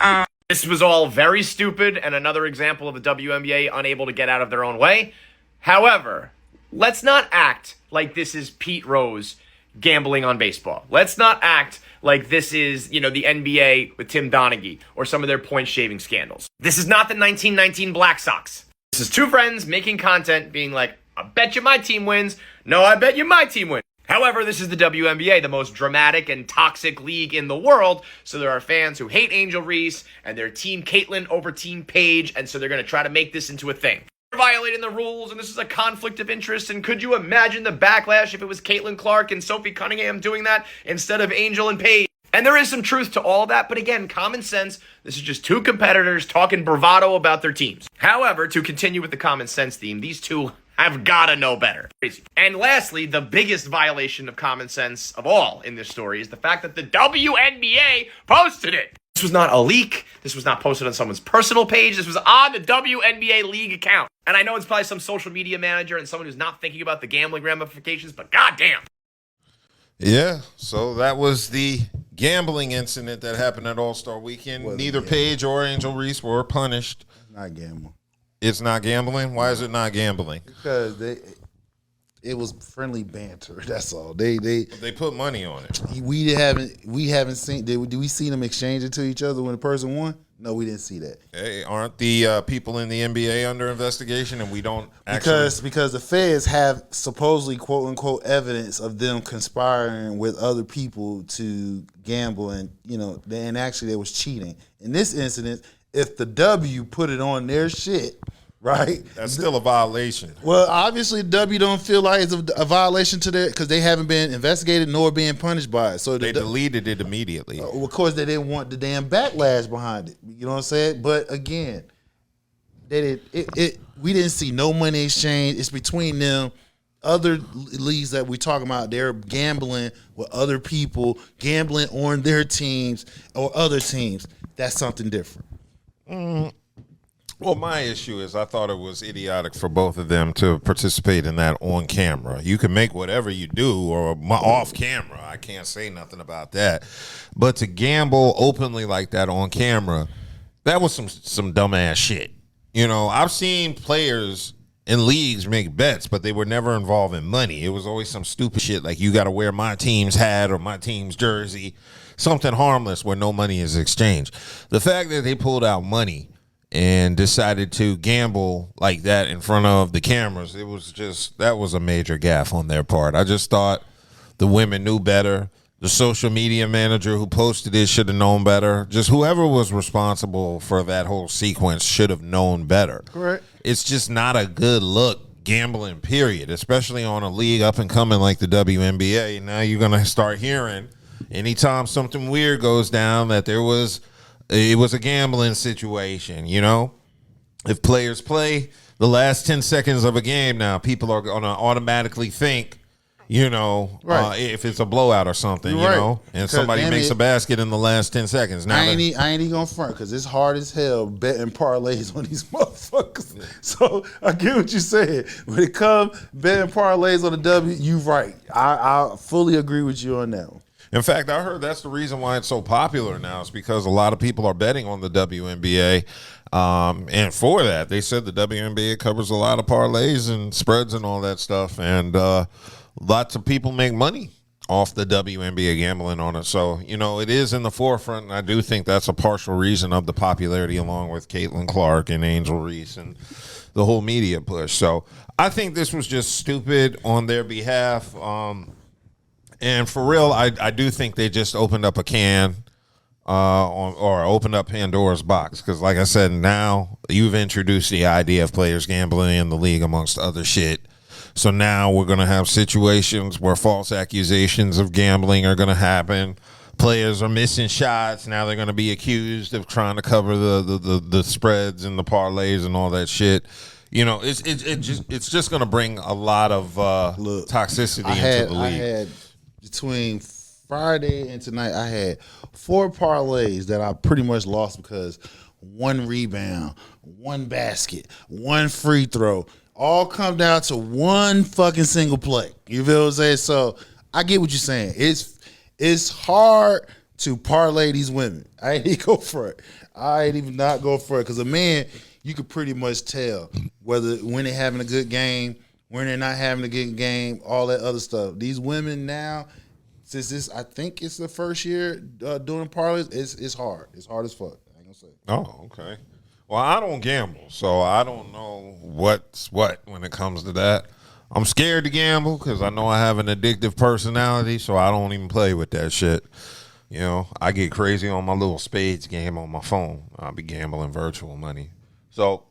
This was all very stupid and another example of the WNBA unable to get out of their own way. However, let's not act like this is Pete Rose gambling on baseball. Let's not act like this is, the NBA with Tim Donaghy or some of their point-shaving scandals. This is not the 1919 Black Sox. This is two friends making content being like, I bet you my team wins. No, I bet you my team wins. However, this is the WNBA, the most dramatic and toxic league in the world. So there are fans who hate Angel Reese and their team Caitlin over team Paige. And so they're going to try to make this into a thing. They're violating the rules and this is a conflict of interest. And could you imagine the backlash if it was Caitlin Clark and Sophie Cunningham doing that instead of Angel and Paige? And there is some truth to all of that. But again, common sense. This is just two competitors talking bravado about their teams. However, to continue with the common sense theme, these two have gotta know better. Crazy. And lastly, the biggest violation of common sense of all in this story is the fact that the WNBA posted it. This was not a leak. This was not posted on someone's personal page. This was on the WNBA league account. And I know it's probably some social media manager and someone who's not thinking about the gambling ramifications, but goddamn. Yeah, so that was the gambling incident that happened at All-Star Weekend. Neither Paige or Angel Reese were punished. Not gambling. It's not gambling? Why is it not gambling? Because it was friendly banter. That's all. They put money on it. We haven't seen. Do we see them exchange it to each other when the person won? No, we didn't see that. Hey, aren't the people in the NBA under investigation, and we don't actually? Because the feds have supposedly quote unquote evidence of them conspiring with other people to gamble, and and actually there was cheating in this incident. If the W put it on their shit, right? That's still a violation. Well, obviously, the W don't feel like it's a violation to their because they haven't been investigated nor being punished by it. So they deleted it immediately. Of course, they didn't want the damn backlash behind it. You know what I'm saying? But again, they did. We didn't see no money exchange. It's between them. Other leagues that we're talking about, they're gambling with other people, gambling on their teams or other teams. That's something different. Well, my issue is I thought it was idiotic for both of them to participate in that on camera. You can make whatever you do or off camera. I can't say nothing about that. But to gamble openly like that on camera, that was some dumbass shit. I've seen players in leagues make bets, but they were never involved in money. It was always some stupid shit like you got to wear my team's hat or my team's jersey. Something harmless where no money is exchanged. The fact that they pulled out money and decided to gamble like that in front of the cameras, that was a major gaffe on their part. I just thought the women knew better. The social media manager who posted it should have known better. Just whoever was responsible for that whole sequence should have known better. Correct. It's just not a good look gambling, period, especially on a league up and coming like the WNBA. Now you're going to start hearing anytime something weird goes down that it was a gambling situation, If players play the last 10 seconds of a game now, people are going to automatically think, if it's a blowout or something, and because somebody makes a basket in the last 10 seconds. Now I ain't even gonna front because it's hard as hell betting parlays on these motherfuckers. Yeah. So I get what you said. When it comes betting parlays on the W, you right. I fully agree with you on that one. In fact, I heard that's the reason why it's so popular now. It's because a lot of people are betting on the WNBA. And for that, they said the WNBA covers a lot of parlays and spreads and all that stuff. And lots of people make money off the WNBA gambling on it. So, it is in the forefront. And I do think that's a partial reason of the popularity along with Caitlin Clark and Angel Reese and the whole media push. So I think this was just stupid on their behalf. And for real, I do think they just opened up a can or opened up Pandora's box because, like I said, now you've introduced the idea of players gambling in the league amongst other shit. So now we're going to have situations where false accusations of gambling are going to happen. Players are missing shots. Now they're going to be accused of trying to cover the spreads and the parlays and all that shit. It's just going to bring a lot of toxicity into the league. Between Friday and tonight, I had 4 parlays that I pretty much lost because 1 rebound, 1 basket, 1 free throw, all come down to 1 fucking single play. You feel what I'm saying? So I get what you're saying. It's hard to parlay these women. I ain't even go for it. I ain't even not go for it because a man, you could pretty much tell when they're having a good game, when they're not having a good game, all that other stuff. These women now, since I think it's the first year doing parlays, it's hard. It's hard as fuck. I ain't gonna say. Oh, okay. Well, I don't gamble, so I don't know what's what when it comes to that. I'm scared to gamble because I know I have an addictive personality, so I don't even play with that shit. I get crazy on my little spades game on my phone. I'll be gambling virtual money. So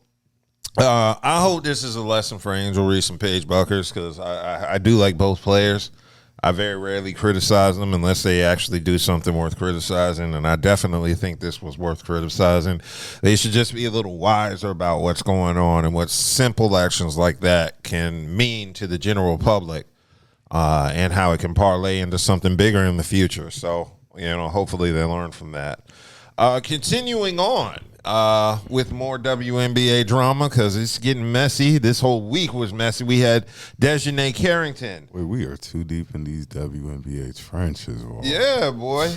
I hope this is a lesson for Angel Reese and Paige Buckers because I do like both players. I very rarely criticize them unless they actually do something worth criticizing, and I definitely think this was worth criticizing. They should just be a little wiser about what's going on and what simple actions like that can mean to the general public and how it can parlay into something bigger in the future. So, hopefully they learn from that. Continuing on with more WNBA drama because it's getting messy. This whole week was messy. We had Dejanay Carrington. Wait, we are too deep in these WNBA trenches, bro. Yeah, boy.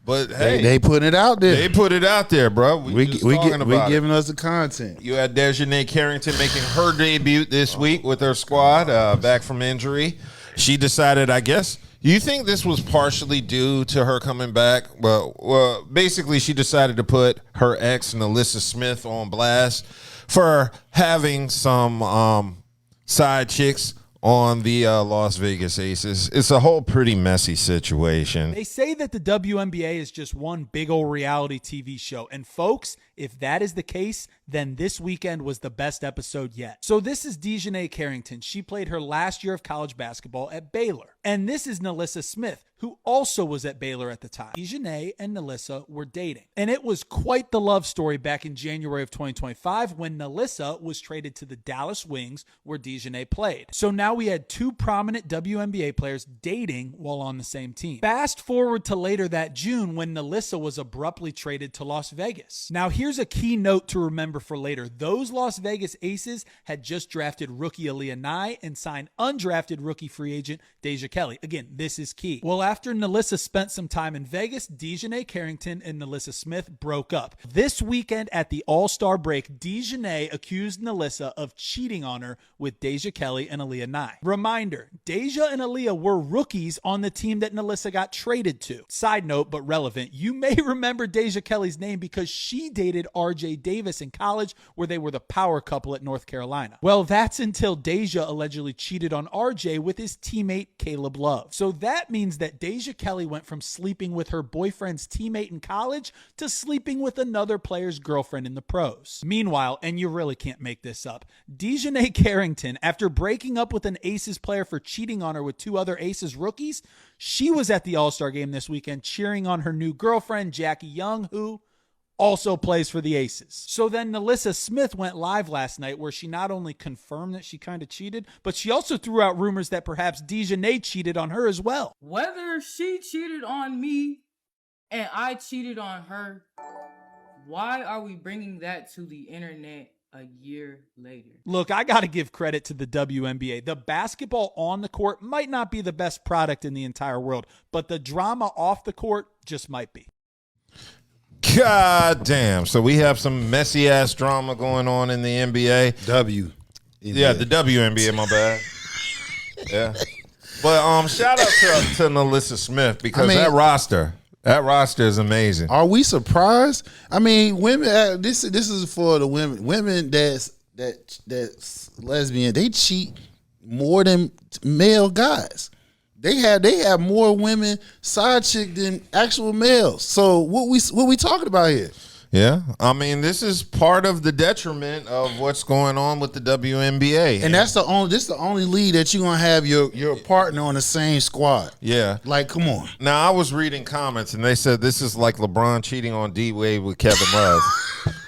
But hey, they put it out there. They put it out there, bro. We giving us the content. You had Dejanay Carrington making her debut this week with her squad back from injury. She decided, I guess. You think this was partially due to her coming back? Well, basically, she decided to put her ex, Nalissa Smith, on blast for having some side chicks on the Las Vegas Aces. It's a whole pretty messy situation. They say that the WNBA is just one big old reality TV show. And folks, if that is the case, then this weekend was the best episode yet. So this is Dejanay Carrington. She played her last year of college basketball at Baylor. And this is Nalissa Smith, who also was at Baylor at the time. Dejanay and Nalissa were dating. And it was quite the love story back in January of 2025 when Nalissa was traded to the Dallas Wings where Dejanay played. So now we had 2 prominent WNBA players dating while on the same team. Fast forward to later that June when Nalissa was abruptly traded to Las Vegas. Now here's a key note to remember for later. Those Las Vegas Aces had just drafted rookie Aaliyah Nye and signed undrafted rookie free agent Deja Kelly. Again, this is key. Well, after Nalissa spent some time in Vegas, Dejanay Carrington and Nalissa Smith broke up. This weekend at the All-Star break, Dejanay accused Nalissa of cheating on her with Deja Kelly and Aaliyah Nye. Reminder, Deja and Aaliyah were rookies on the team that Nalissa got traded to. Side note, but relevant, you may remember Deja Kelly's name because she dated RJ Davis in college where they were the power couple at North Carolina. Well, that's until Deja allegedly cheated on RJ with his teammate Caleb Love. So that means that Deja Kelly went from sleeping with her boyfriend's teammate in college to sleeping with another player's girlfriend in the pros. Meanwhile, and you really can't make this up, Dejanay Carrington, after breaking up with an Aces player for cheating on her with 2 other Aces rookies, she was at the All-Star game this weekend cheering on her new girlfriend, Jackie Young, who also plays for the Aces. So then Nalissa Smith went live last night where she not only confirmed that she kind of cheated, but she also threw out rumors that perhaps Dejanay cheated on her as well. Whether she cheated on me and I cheated on her, why are we bringing that to the internet a year later? Look, I got to give credit to the WNBA. The basketball on the court might not be the best product in the entire world, but the drama off the court just might be. God damn. So we have some messy ass drama going on in the NBA. Yeah, the WNBA, my bad. Yeah. But shout out to Nalissa Smith because that roster is amazing. Are we surprised? I mean, women. This is for the women. Women that's lesbian. They cheat more than male guys. They have more women side chick than actual males. So what we talking about here? Yeah, I mean, this is part of the detriment of what's going on with the WNBA, and this is the only league that you're gonna have your partner on the same squad. Yeah, like come on. Now I was reading comments and they said this is like LeBron cheating on D-Wade with Kevin Love.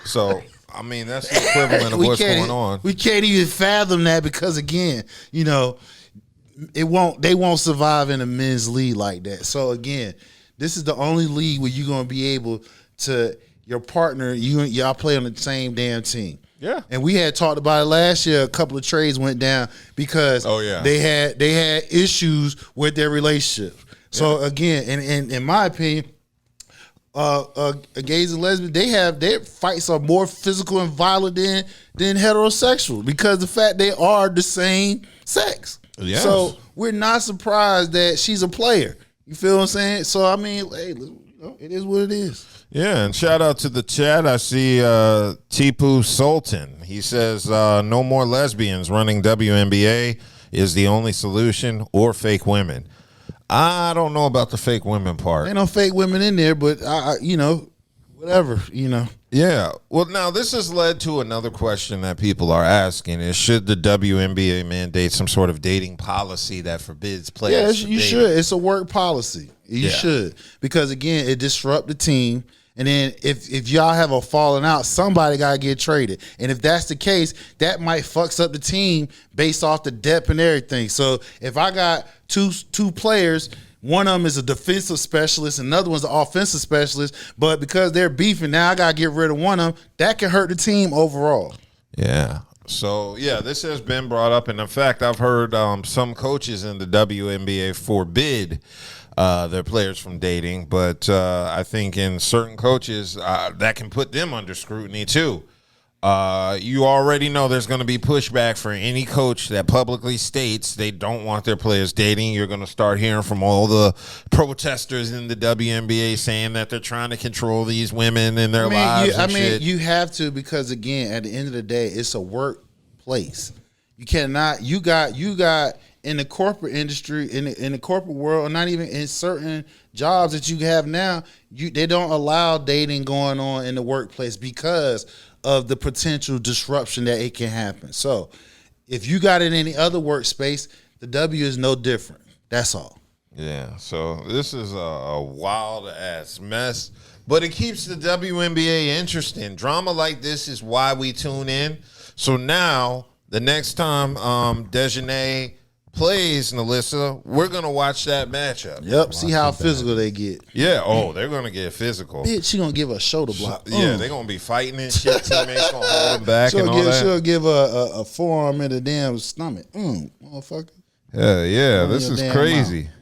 So I mean, that's the equivalent of what's going on. We can't even fathom that because again, you know, they won't survive in a men's league like that. So again, this is the only league where you're gonna be able to. Your partner, y'all play on the same damn team. Yeah. And we had talked about it last year. A couple of trades went down because they had issues with their relationship. So again, and in my opinion, gays and lesbians, their fights are more physical and violent than heterosexual because the fact they are the same sex. Yes. So we're not surprised that she's a player. You feel what I'm saying? So I mean, hey, it is what it is. Yeah, and shout out to the chat. I see Tipu Sultan. He says, no more lesbians running WNBA is the only solution or fake women. I don't know about the fake women part. Ain't no fake women in there, but, whatever, Yeah. Well, now this has led to another question that people are asking is should the WNBA mandate some sort of dating policy that forbids players? Yeah, you should. It's a work policy. You should. Because, again, it disrupts the team. And then if y'all have a falling out, somebody got to get traded. And if that's the case, that might fucks up the team based off the depth and everything. So if I got two players, one of them is a defensive specialist, another one's an offensive specialist, but because they're beefing, now I got to get rid of one of them, that can hurt the team overall. Yeah. So, yeah, this has been brought up. And, in fact, I've heard some coaches in the WNBA forbid their players from dating, but I think in certain coaches that can put them under scrutiny too. You already know there's going to be pushback for any coach that publicly states they don't want their players dating. You're going to start hearing from all the protesters in the WNBA saying that they're trying to control these women and their lives. You have to because again, at the end of the day, it's a workplace. You cannot. You got. In the corporate industry, in the corporate world, or not even in certain jobs that you have now, they don't allow dating going on in the workplace because of the potential disruption that it can happen. So if you got it in any other workspace, the W is no different. That's all. Yeah, so this is a wild-ass mess, but it keeps the WNBA interesting. Drama like this is why we tune in. So now, the next time Dejanay plays Nalissa, we're going to watch that matchup. Yep, see how physical they get. Yeah, they're going to get physical. Bitch, she going to give a shoulder block. Yeah, they're going to be fighting and shit. Teammates going to hold them back and all that. She'll give a forearm in the damn stomach. Motherfucker. Yeah, this is crazy. Mouth.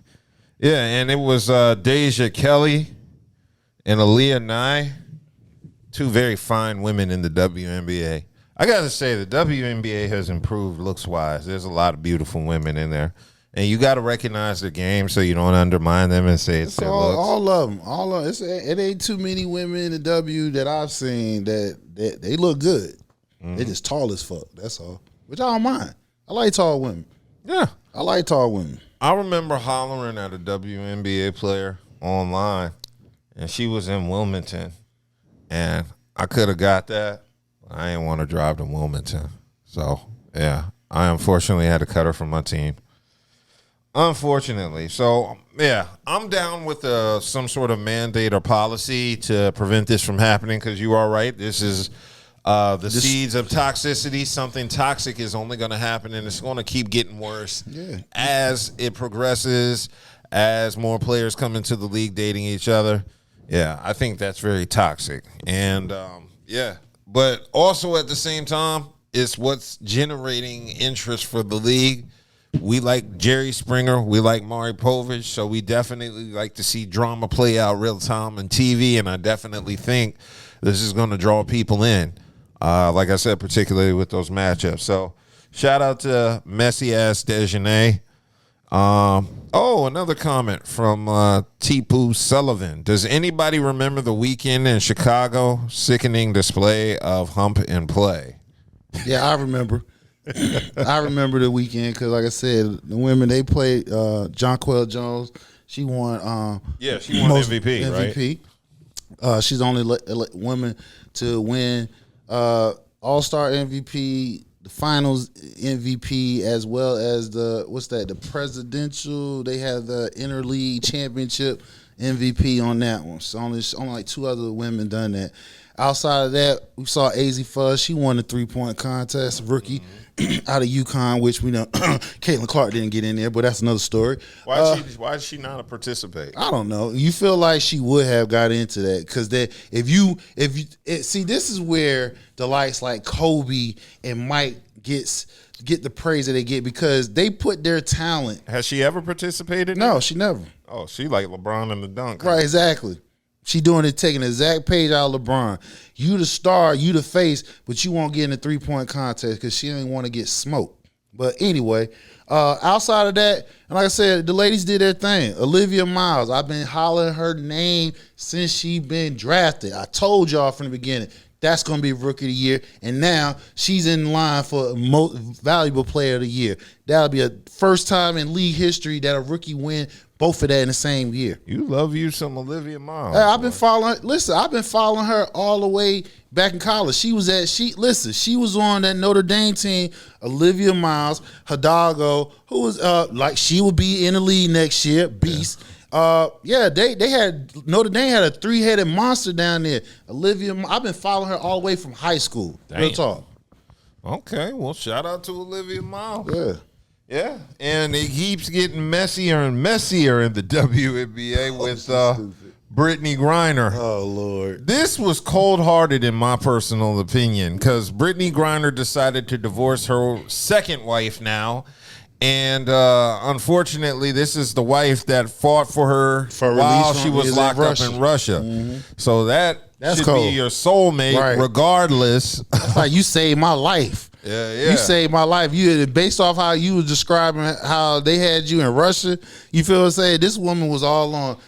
Yeah, and it was Deja Kelly and Aaliyah Nye, two very fine women in the WNBA. I got to say, the WNBA has improved looks-wise. There's a lot of beautiful women in there. And you got to recognize the game so you don't undermine them and say it's their looks. All of them. It ain't too many women in the W that I've seen that they look good. They just tall as fuck. That's all. Which I don't mind. I like tall women. Yeah. I like tall women. I remember hollering at a WNBA player online, and she was in Wilmington. And I could have got that. I didn't want to drive to Wilmington. So, yeah, I unfortunately had to cut her from my team. Unfortunately. So, yeah, I'm down with some sort of mandate or policy to prevent this from happening because you are right. This is the seeds of toxicity. Something toxic is only going to happen, and it's going to keep getting worse as it progresses, as more players come into the league dating each other. Yeah, I think that's very toxic. And, but also at the same time, it's what's generating interest for the league. We like Jerry Springer. We like Maury Povich. So we definitely like to see drama play out real time on TV. And I definitely think this is going to draw people in. Like I said, particularly with those matchups. So shout out to messy-ass Dejanay. Another comment from Tipu Sullivan. Does anybody remember the weekend in Chicago? Sickening display of hump and play. Yeah, I remember. I remember the weekend because, like I said, the women, they played Jonquel Jones. She won. She won MVP, right? She's the only woman to win All-Star MVP, the Finals MVP, as well as the presidential. They have the Interleague Championship MVP on that one. So only like 2 other women done that. Outside of that, we saw AZ Fuzz. She won the 3-point contest, rookie out of UConn, which we know Caitlin Clark didn't get in there, but that's another story. Why did she not participate? I don't know. You feel like she would have got into that because see, this is where the likes like Kobe and Mike get the praise that they get because they put their talent. Has she ever participated? No, she never. Oh, she like LeBron in the dunk. Right, exactly. She doing it, taking the exact page out of LeBron. You the star, you the face, but you won't get in the 3-point contest because she ain't want to get smoked. But anyway, outside of that, and like I said, the ladies did their thing. Olivia Miles, I've been hollering her name since she been drafted. I told y'all from the beginning, that's going to be Rookie of the Year. And now she's in line for most valuable player of the year. That'll be a first time in league history that a rookie win both of that in the same year. You love you some Olivia Miles. I've been following her all the way back in college. She was on that Notre Dame team, Olivia Miles, Hidalgo, who was like she will be in the league next year, beast. They had Notre Dame had a 3-headed monster down there. Olivia, I've been following her all the way from high school. Damn. Real talk. Okay, well, shout out to Olivia Miles. Yeah. Yeah, and it keeps getting messier and messier in the WNBA with Brittany Griner. Oh, Lord. This was cold-hearted in my personal opinion because Brittany Griner decided to divorce her second wife now. And unfortunately, this is the wife that fought for her while she was locked up in Russia. Mm-hmm. So that's should cold. Be your soulmate regardless. Like, you saved my life. Yeah. You saved my life. You based off how you were describing how they had you in Russia. You feel what I'm saying? This woman was all on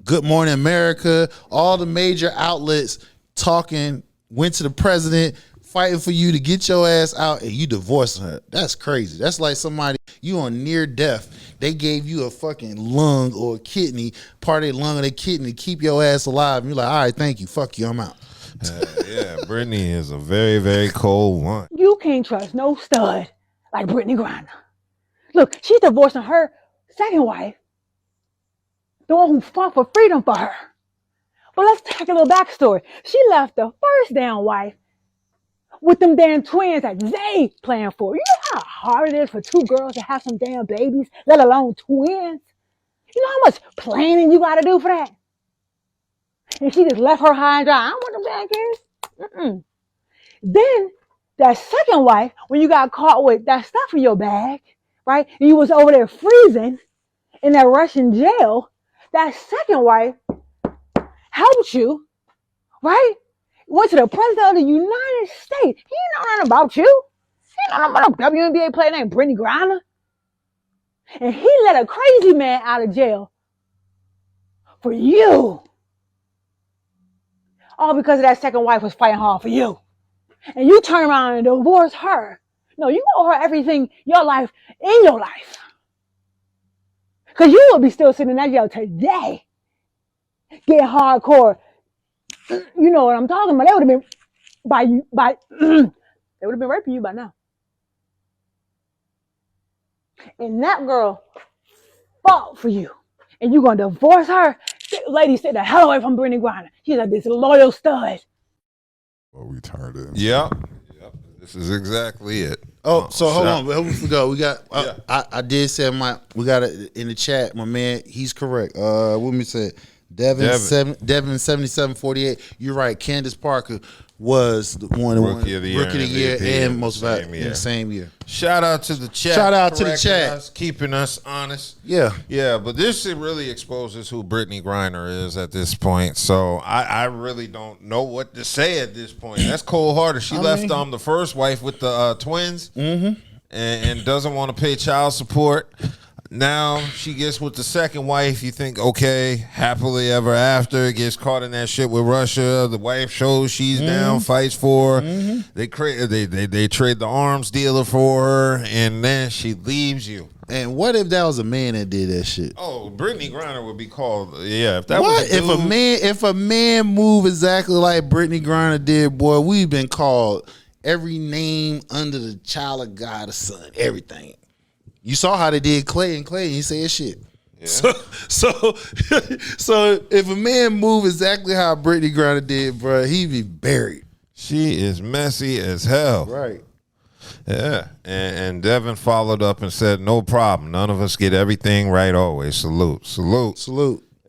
Good Morning America, all the major outlets talking, went to the president, fighting for you to get your ass out, and you divorcing her. That's crazy. That's like somebody, you on near death. They gave you a fucking lung or a kidney, part of their lung or their kidney to keep your ass alive. And you're like, all right, thank you. Fuck you, I'm out. Brittany is a very, very cold one. You can't trust no stud like Brittany Griner. Look, she's divorcing her second wife, the one who fought for freedom for her. But let's take a little backstory. She left the first damn wife with them damn twins that they planned for. You know how hard it is for 2 girls to have some damn babies, let alone twins? You know how much planning you got to do for that? And she just left her high and dry. I don't want them damn kids. Then that second wife, when you got caught with that stuff in your bag, right? And you was over there freezing in that Russian jail, that second wife helped you, right? Went to the president of the United States. He didn't know nothing about you. He didn't know nothing about a WNBA player named Brittany Griner. And he let a crazy man out of jail for you. All because of that second wife was fighting hard for you. And you turn around and divorce her. No, you owe her everything, your life, in your life. Because you would be still sitting in that jail today. Getting hardcore. You know what I'm talking about. They would have been they would have been raping you by now. And that girl fought for you. And you're going to divorce her? Lady, stay the hell away from Brittany Griner. She's a disloyal stud. Well, we turned it. Yep. This is exactly it. Hold on. Before we forgot, we got. I did say we got it in the chat. My man, he's correct. What we said, Devin 7748. You're right. Candace Parker was the one Rookie of the year and most valuable in the same year. Shout out to the chat. Shout out to the chat. Us, keeping us honest. Yeah. But this really exposes who Brittany Griner is at this point. So I really don't know what to say at this point. That's cold-hearted. She left the first wife with the twins and doesn't want to pay child support. Now she gets with the second wife. You think, okay, happily ever after. Gets caught in that shit with Russia. The wife shows she's down, fights for her. They trade the arms dealer for her, and then she leaves you. And what if that was a man that did that shit? Oh, Brittany Griner would be called. Yeah, if that what was a dude, if a man move exactly like Brittany Griner did, boy, we've been called every name under the child of God, the son, everything. You saw how they did Clay, and he said shit. Yeah. So if a man move exactly how Brittany Griner did, bro, he'd be buried. She is messy as hell. Right. Yeah. And Devin followed up and said, no problem. None of us get everything right always. Salute.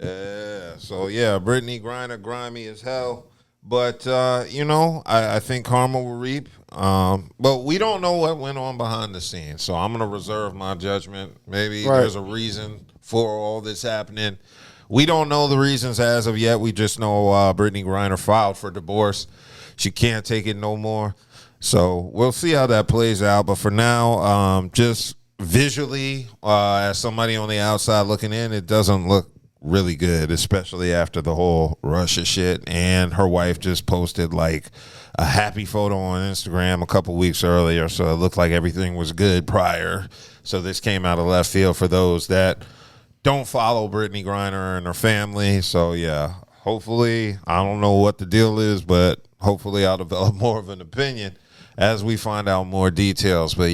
Yeah. So, Brittany Griner, grimy as hell. But, I think karma will reap. But we don't know what went on behind the scenes. So I'm going to reserve my judgment. Maybe there's a reason for all this happening. We don't know the reasons as of yet. We just know Brittany Griner filed for divorce. She can't take it no more. So we'll see how that plays out. But for now, just visually, as somebody on the outside looking in, it doesn't look really good, especially after the whole Russia shit. And her wife just posted like a happy photo on Instagram a couple weeks earlier, so it looked like everything was good prior. So this came out of left field for those that don't follow Brittany Griner and her family. So hopefully, I don't know what the deal is, but hopefully I'll develop more of an opinion as we find out more details. But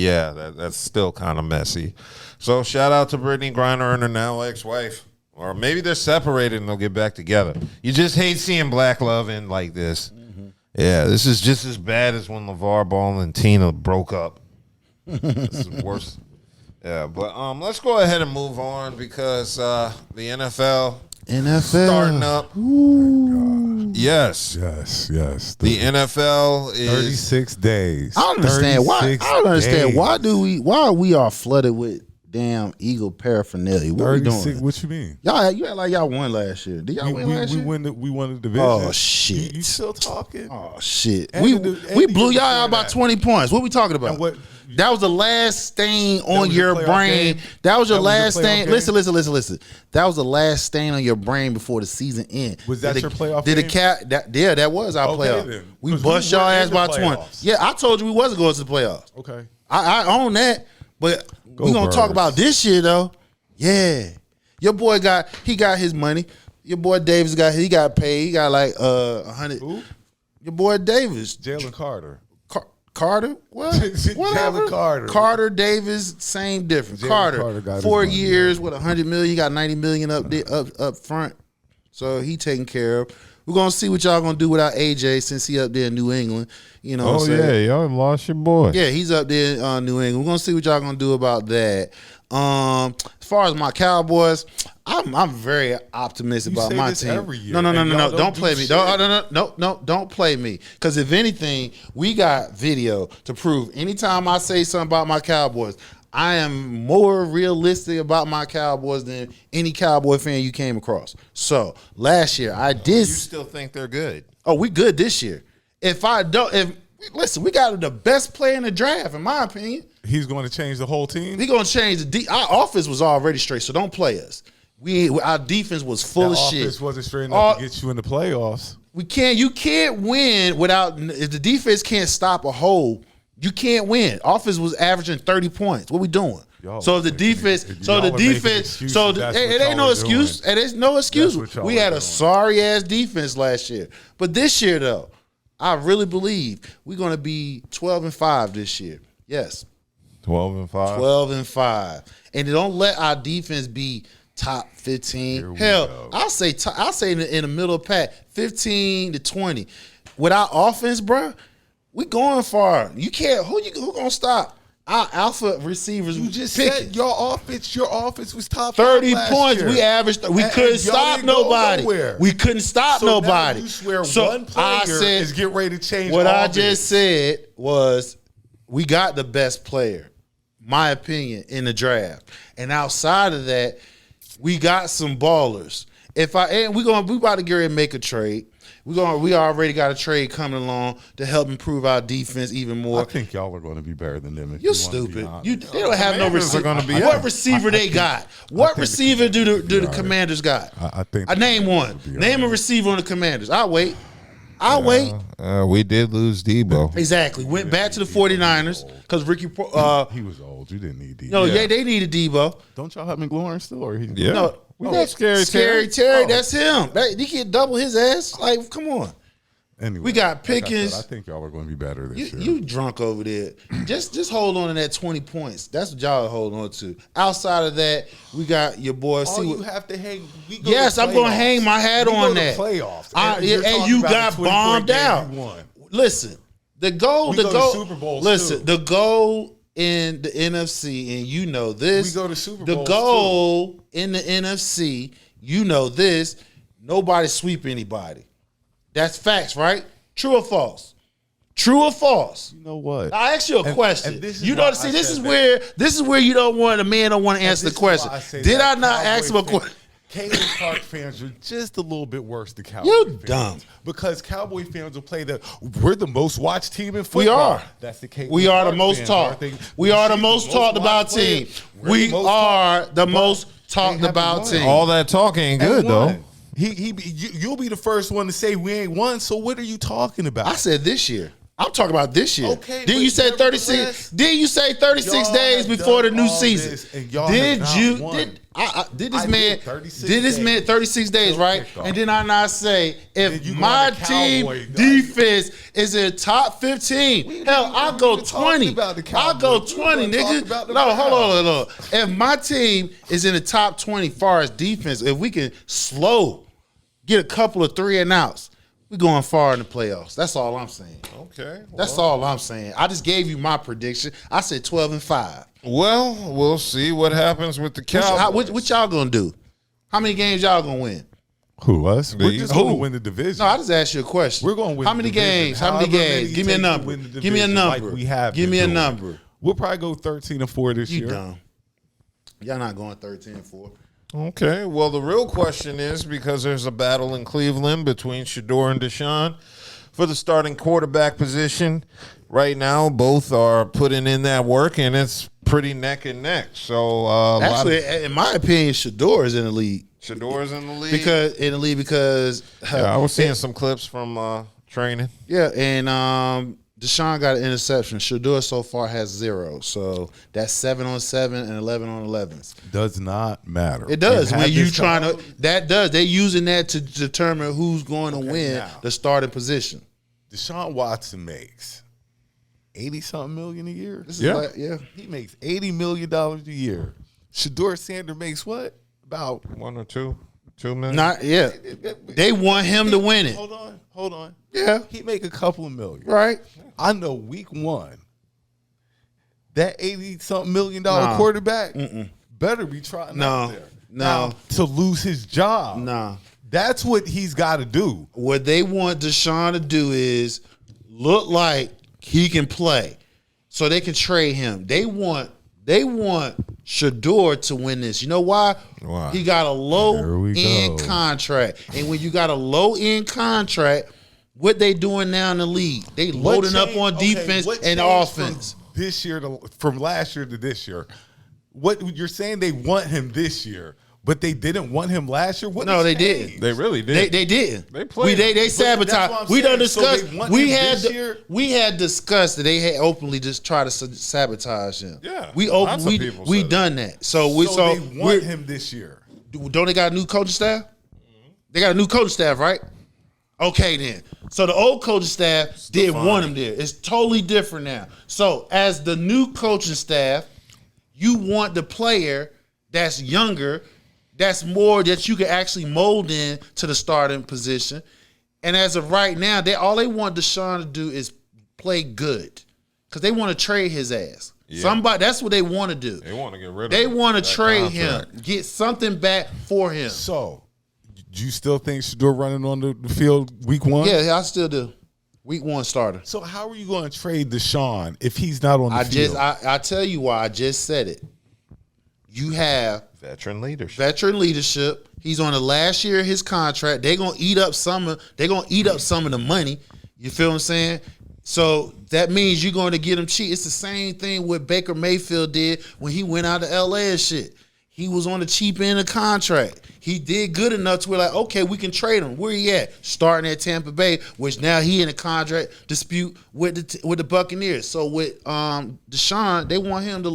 that's still kind of messy. So shout out to Brittany Griner and her now ex-wife. Or maybe they're separated and they'll get back together. You just hate seeing black love in like this. Yeah, this is just as bad as when LeVar Ball and Tina broke up. This is worse. Yeah, but let's go ahead and move on because the NFL starting up. Ooh. Yes. The NFL is 36 days. I don't understand why are we all flooded with damn Eagle paraphernalia? What are we doing? What you mean? Y'all, you act like y'all won last year. Did y'all win last year? We won the division. Oh shit! You still talking? Oh shit! We blew y'all out by 20 points. What we talking about? That was the last stain on your brain. That was your last stain. Listen. That was the last stain on your brain before the season ended. Was that your playoff game? That was our playoff. Then. We bust y'all ass by 20. Yeah, I told you we wasn't going to the playoffs. Okay. I own that, but we're going to talk about this year, though. Yeah. Your boy got his money. Your boy Davis got paid. He got like 100. Who? Your boy Davis. Jalen Carter. Carter? What? Jalen Carter. Carter, Davis, same difference. Carter got 4 years with $100 million. He got $90 million up front. So he taken care of. We're going to see what y'all going to do without AJ since he up there in New England. You know what I'm saying? Y'all lost your boy. Yeah, he's up there in New England. We're going to see what y'all going to do about that. As far as my Cowboys, I'm very optimistic about my team. Every year. No. Don't play me. Don't play me. Because if anything, we got video to prove. Anytime I say something about my Cowboys, I am more realistic about my Cowboys than any Cowboy fan you came across. So last year I did. You still think they're good? Oh, we good this year. Listen, we got the best player in the draft, in my opinion. He's going to change the whole team. He's going to change our offense was already straight, so don't play us. Our defense was full of shit. Offense wasn't straight enough to get you in the playoffs. You can't win without if the defense can't stop a hole. You can't win. Offense was averaging 30 points. What we doing? So the defense, it ain't no excuse. It ain't no excuse. We had a sorry ass defense last year, but this year though, I really believe we're gonna be 12-5 this year. Yes. 12-5. 12-5. And don't let our defense be top 15. Hell, I'll say in the middle of pack, 15 to 20. With our offense, bro, we going far. You can't. Who gonna stop? Our alpha receivers. You just picking. said your offense was top 30 5 points. Year. We averaged. We couldn't stop nobody. We couldn't stop nobody. Now you swear one player is getting ready to change. What I just said was, we got the best player, my opinion, in the draft, and outside of that, we got some ballers. We about to get ready to make a trade. We already got a trade coming along to help improve our defense even more. I think y'all are going to be better than them. You're stupid. They don't have no receiver. What receiver they got? What receiver do the Commanders got? I think. Name one. Name a receiver on the Commanders. I'll wait. We did lose Debo. Exactly. Went back to the 49ers because Ricky. He was old. You didn't need Debo. No, they needed Debo. Don't y'all have McLaurin still? Or No. We got Scary Terry. That's him. He can double his ass. Like, come on. Anyway, we got Pickens. I think y'all are going to be better this year. You drunk over there. Just hold on to that 20 points. That's what y'all hold on to. Outside of that, we got your boy. You have to hang. Yes, I'm going to hang my hat on that. Playoffs. And you got bombed out. Listen, the goal. Super Bowl. Listen, the goal in the NFC, and you know this. We go to Super Bowl. The goal in the NFC, you know this. Nobody sweep anybody. That's facts, right? True or false? True or false? You know what? I ask you a question. This is where you don't want to answer the question. Did I not ask him a question? Cleveland Park fans are just a little bit worse than Cowboy You're fans. dumb. Because Cowboy fans will play we're the most watched team in football. We are. That's the case. We are the most talked. We are the most talked about team. We are the most talked about team. All that talking ain't good though. You'll be the first one to say we ain't won. So what are you talking about? I said this year. I'm talking about this year. Okay, did you say 36? Did you say 36 days before the new season? Did this man 36 days, right? And then I not say if my team defense is in top 15, hell, I'll go 20. I'll go 20, nigga. No, hold on. If my team is in the top 20 far as defense, if we can get a couple of 3 and outs, we going far in the playoffs. That's all I'm saying. Okay. That's all I'm saying. I just gave you my prediction. I said 12-5. Well, we'll see what happens with the Cowboys. What y'all gonna do? How many games y'all gonna win? Who, us? We're just going to win the division. No, I just asked you a question. We're going to win How many games? How many games? Give me a number. Give me a number. Give me a number. We'll probably go 13-4 this year. You dumb. Y'all not going 13-4. Okay, well, the real question is, because there's a battle in Cleveland between Shador and Deshaun for the starting quarterback position. Right now, both are putting in that work, and it's pretty neck and neck. So, actually, in my opinion, Shador is in the league. Shador is in the league? Because I was seeing some clips from training. Yeah, and Deshaun got an interception. Shador so far has 0. So that's 7 on 7 and 11 on 11s. Does not matter. It does. When you trying to, that does. They're using that to determine who's going to win the starting position. Deshaun Watson makes $80-something million a year. He makes $80 million a year. Shador Sanders makes what? About $1 or $2 million. Not They want him to win it. Hold on. Yeah. He make a couple of million. Right. I know week 1, that $80-something million quarterback better be trying out there. No. To lose his job. No. That's what he's got to do. What they want Deshaun to do is look like he can play so they can trade him. They want Shador to win this. You know why? He got a low-end contract. And when you got a low-end contract, what they doing now in the league? They loading up on defense and offense. From last year to this year. What you're saying, they want him this year, but they didn't want him last year? No, they didn't. They really did. They didn't. They played. They sabotaged. We done discussed. So we had discussed that they had openly just tried to sabotage him. Yeah, we done that. So they want him this year. Don't they got a new coaching staff? They got a new coaching staff, right? Okay, then So the old coaching staff didn't want him there. It's totally different now. So as the new coaching staff, you want the player that's younger, that's more that you can actually mold in to the starting position. And as of right now, all they want Deshaun to do is play good. Because they want to trade his ass. Yeah. That's what they want to do. They want to get rid of him. They want to trade him, get something back for him. So, do you still think Shedeur running on the field week 1? Yeah, I still do. Week 1 starter. So how are you going to trade Deshaun if he's not on the field? I tell you why. I just said it. You have veteran leadership. He's on the last year of his contract. They're gonna eat up some of the money. You feel what I'm saying? So that means you're going to get him cheap. It's the same thing what Baker Mayfield did when he went out to LA and shit. He was on the cheap end of contract. He did good enough to where like, okay, we can trade him. Where he at? Starting at Tampa Bay, which now he in a contract dispute with the Buccaneers. So with Deshaun, they want him to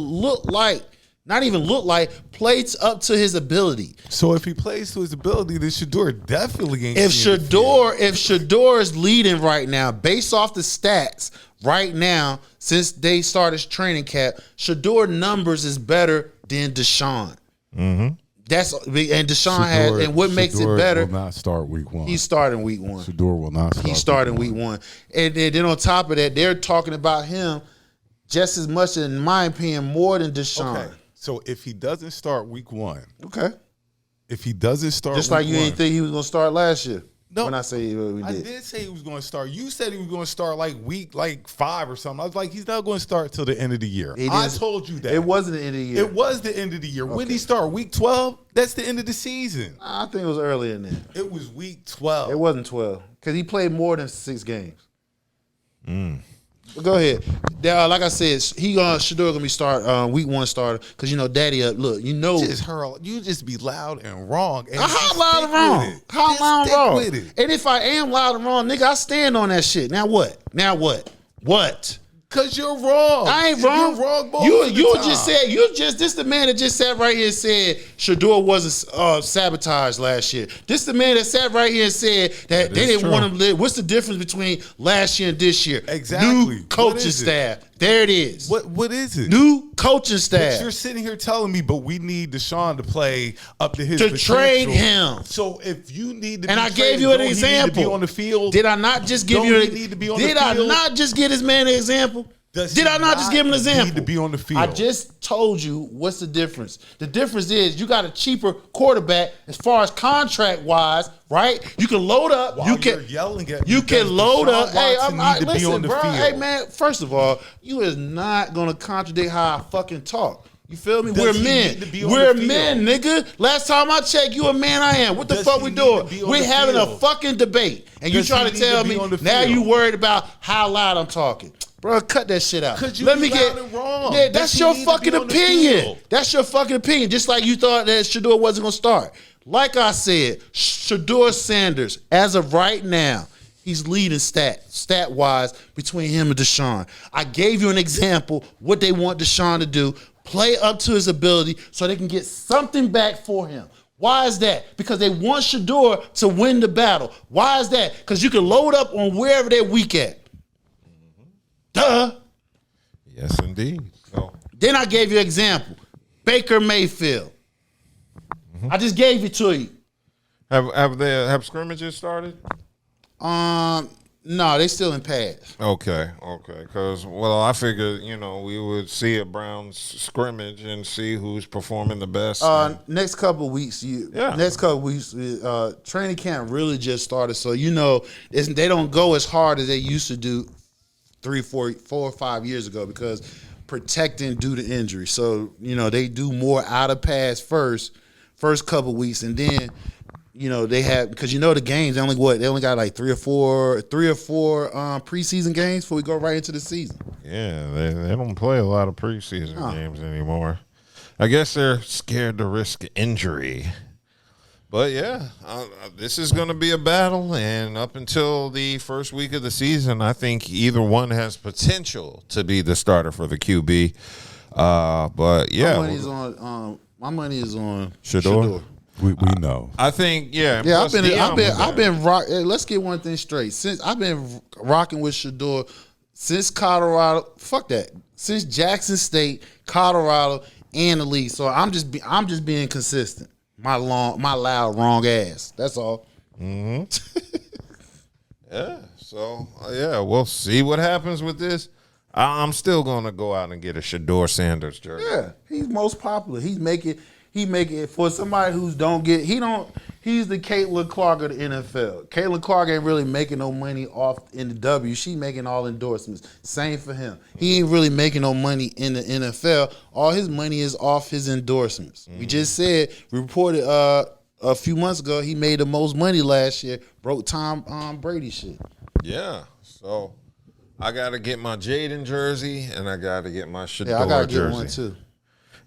play up to his ability. So if he plays to his ability, then Shedeur definitely ain't. If Shedeur is leading right now, based off the stats right now, since they started training camp, Shedeur numbers is better than Deshaun. Mm-hmm. Deshaun has, and what makes it better? Will not start week 1. He's starting week 1. Shedeur will not start. He's starting week 1, and then on top of that, they're talking about him just as much, in my opinion, more than Deshaun. Okay. So if he doesn't start week 1, okay. If he doesn't start, just like you didn't think he was going to start last year. No, when I say we did. I did say he was going to start. You said he was going to start week 5 or something. I was like, he's not going to start till the end of the year. I told you that. It wasn't the end of the year. It was the end of the year. Okay. When did he start? Week 12? That's the end of the season. I think it was earlier than that. It was week 12. It wasn't 12 because he played more than 6 games. But go ahead. Like I said, Shedeur gonna be week 1 starter because Daddy up. Look, you just be loud and wrong. And how loud and wrong? How loud and wrong? And if I am loud and wrong, nigga, I stand on that shit. Now what? What? Because you're wrong. I ain't wrong. You're wrong both you just said, this the man that just sat right here and said Shedeur wasn't sabotaged last year. This the man that sat right here and said that they didn't want him to live. What's the difference between last year and this year? Exactly. New coaching staff. There it is. What is it? New coaching staff. But you're sitting here telling me, but we need Deshaun to play up to his potential. Trade him. So if you need to, and I gave you an example. Be on the field. Did I not just give you? Did I not just give this man an example? Did I not just give him an example? Need to be on the field. I just told you what's the difference. The difference is you got a cheaper quarterback as far as contract wise, right? You can load up. While you're yelling at me, you can load up. Hey, listen, bro. Field. Hey, man. First of all, you is not gonna contradict how I fucking talk. You feel me? We're men. We're men, nigga. Last time I checked, you a man, I am. What the fuck we doing? We're having a fucking debate. And you trying to tell me now you worried about how loud I'm talking. Bro, cut that shit out. Let me get wrong. Yeah, that's your fucking opinion. That's your fucking opinion. Just like you thought that Shedeur wasn't gonna start. Like I said, Shedeur Sanders, as of right now, he's leading stat wise between him and Deshaun. I gave you an example what they want Deshaun to do. Play up to his ability so they can get something back for him. Why is that? Because they want Shedeur to win the battle. Why is that? Because you can load up on wherever they're weak at. Duh. Yes, indeed. So. Then I gave you an example. Baker Mayfield. I just gave it to you. Have scrimmages started? No, they still in pads. Okay. Because, I figured, we would see a Browns scrimmage and see who's performing the best. Next couple of weeks, training camp really just started. So, they don't go as hard as they used to do 4 or 5 years ago because protecting due to injury. So, they do more out of pads first couple weeks, and then they have, because the games they only got like three or four preseason games before we go right into the season. Yeah, they don't play a lot of preseason games anymore. I guess they're scared to risk injury. But yeah, this is going to be a battle, and up until the first week of the season, I think either one has potential to be the starter for the QB. But yeah, my money is on Shedeur. We know. I think, yeah. Yeah, plus Deion I've been rock. Let's get one thing straight. Since I've been rocking with Shador since Colorado. Fuck that. Since Jackson State, Colorado, and the league. So I'm just being consistent. My loud wrong ass. That's all. Mm-hmm. Yeah. So we'll see what happens with this. I'm still gonna go out and get a Shador Sanders jersey. Yeah, he's most popular. He make it for somebody who's he's the Caitlin Clark of the NFL. Caitlin Clark ain't really making no money off in the W. She making all endorsements. Same for him. He ain't really making no money in the NFL. All his money is off his endorsements. We just said, we reported a few months ago, he made the most money last year, broke Tom Brady shit. Yeah. So I gotta get my Jaden jersey and I gotta get my Shador I gotta jersey. get one too.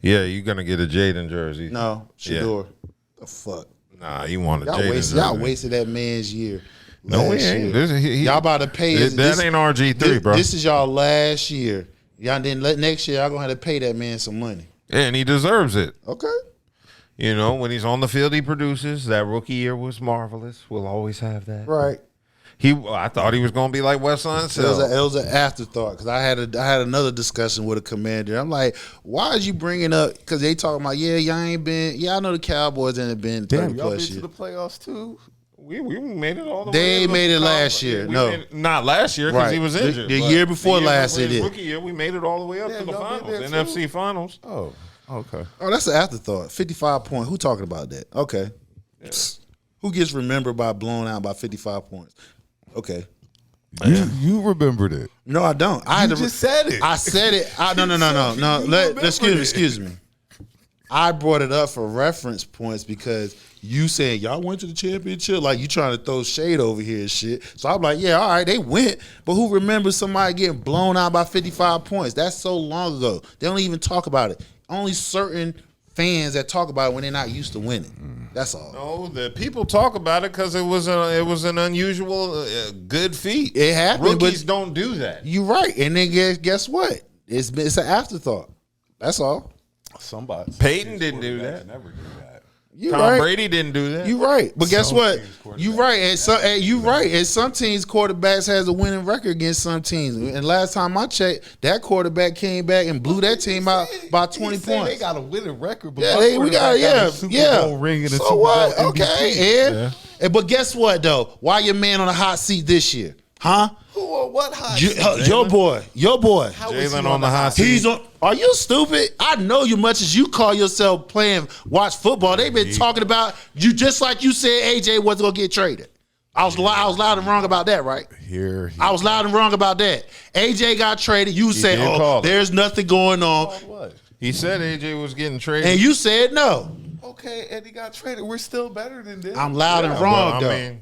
Yeah, you're gonna get a Jaden jersey. No, Shador. Yeah. The fuck. Nah, you want a Jaden jersey. Y'all wasted that man's year. No, we ain't. Y'all about to pay his. That ain't RG3, bro. This is y'all last year. Y'all didn't let next year. Y'all gonna have to pay that man some money. And he deserves it. Okay. You know, when he's on the field, he produces. That rookie year was marvelous. We'll always have that. Right. I thought he was going to be like Wes Unseld. It was an afterthought because I had another discussion with a commander. I'm like, why is you bringing up? Because they talking about, y'all ain't been. Yeah, I know the Cowboys ain't been 30 y'all plus been years. to the playoffs too. We made it all the way. They ain't made it last year. No, not last year because he was injured. The year before last, they did. Rookie year, we made it all the way up to the finals, NFC Finals. Oh, okay. Oh, that's an afterthought. 55 points. Who talking about that? Okay. Yeah. Who gets remembered by blown out by 55 points? Okay. You remembered it. No, I don't. I just said it. I said it. No. Excuse me. I brought it up for reference points because you said y'all went to the championship. Like you trying to throw shade over here and shit. So I'm like, yeah, all right, they went. But who remembers somebody getting blown out by 55 points? That's so long ago. They don't even talk about it. Only certain fans that talk about it when they're not used to winning. That's all. No, the people talk about it because it was an unusual good feat. It happened. Rookies don't do that. You're right. And then guess what? It's an afterthought. That's all. Somebody. Peyton didn't do that. Never do that. Tom Brady didn't do that. You're right. But guess what? You're right. And some teams' quarterbacks has a winning record against some teams. And last time I checked, that quarterback came back and blew that team out by 20 points. They got a winning record. But we got a Super Bowl ring and a so Super what? Bowl Okay, but guess what though? Why your man on the hot seat this year? Huh? What hot seat? Your boy. Jalen on the hot seat. He's on. Are you stupid? I know you much as you call yourself watch football. They've been talking about you just like you said AJ wasn't gonna get traded. I was loud and wrong about that, right? I was loud and wrong about that. AJ got traded. You said, there's nothing going on. What? He said AJ was getting traded. And you said no. Okay, and he got traded. We're still better than this. I'm loud and wrong, though. I mean,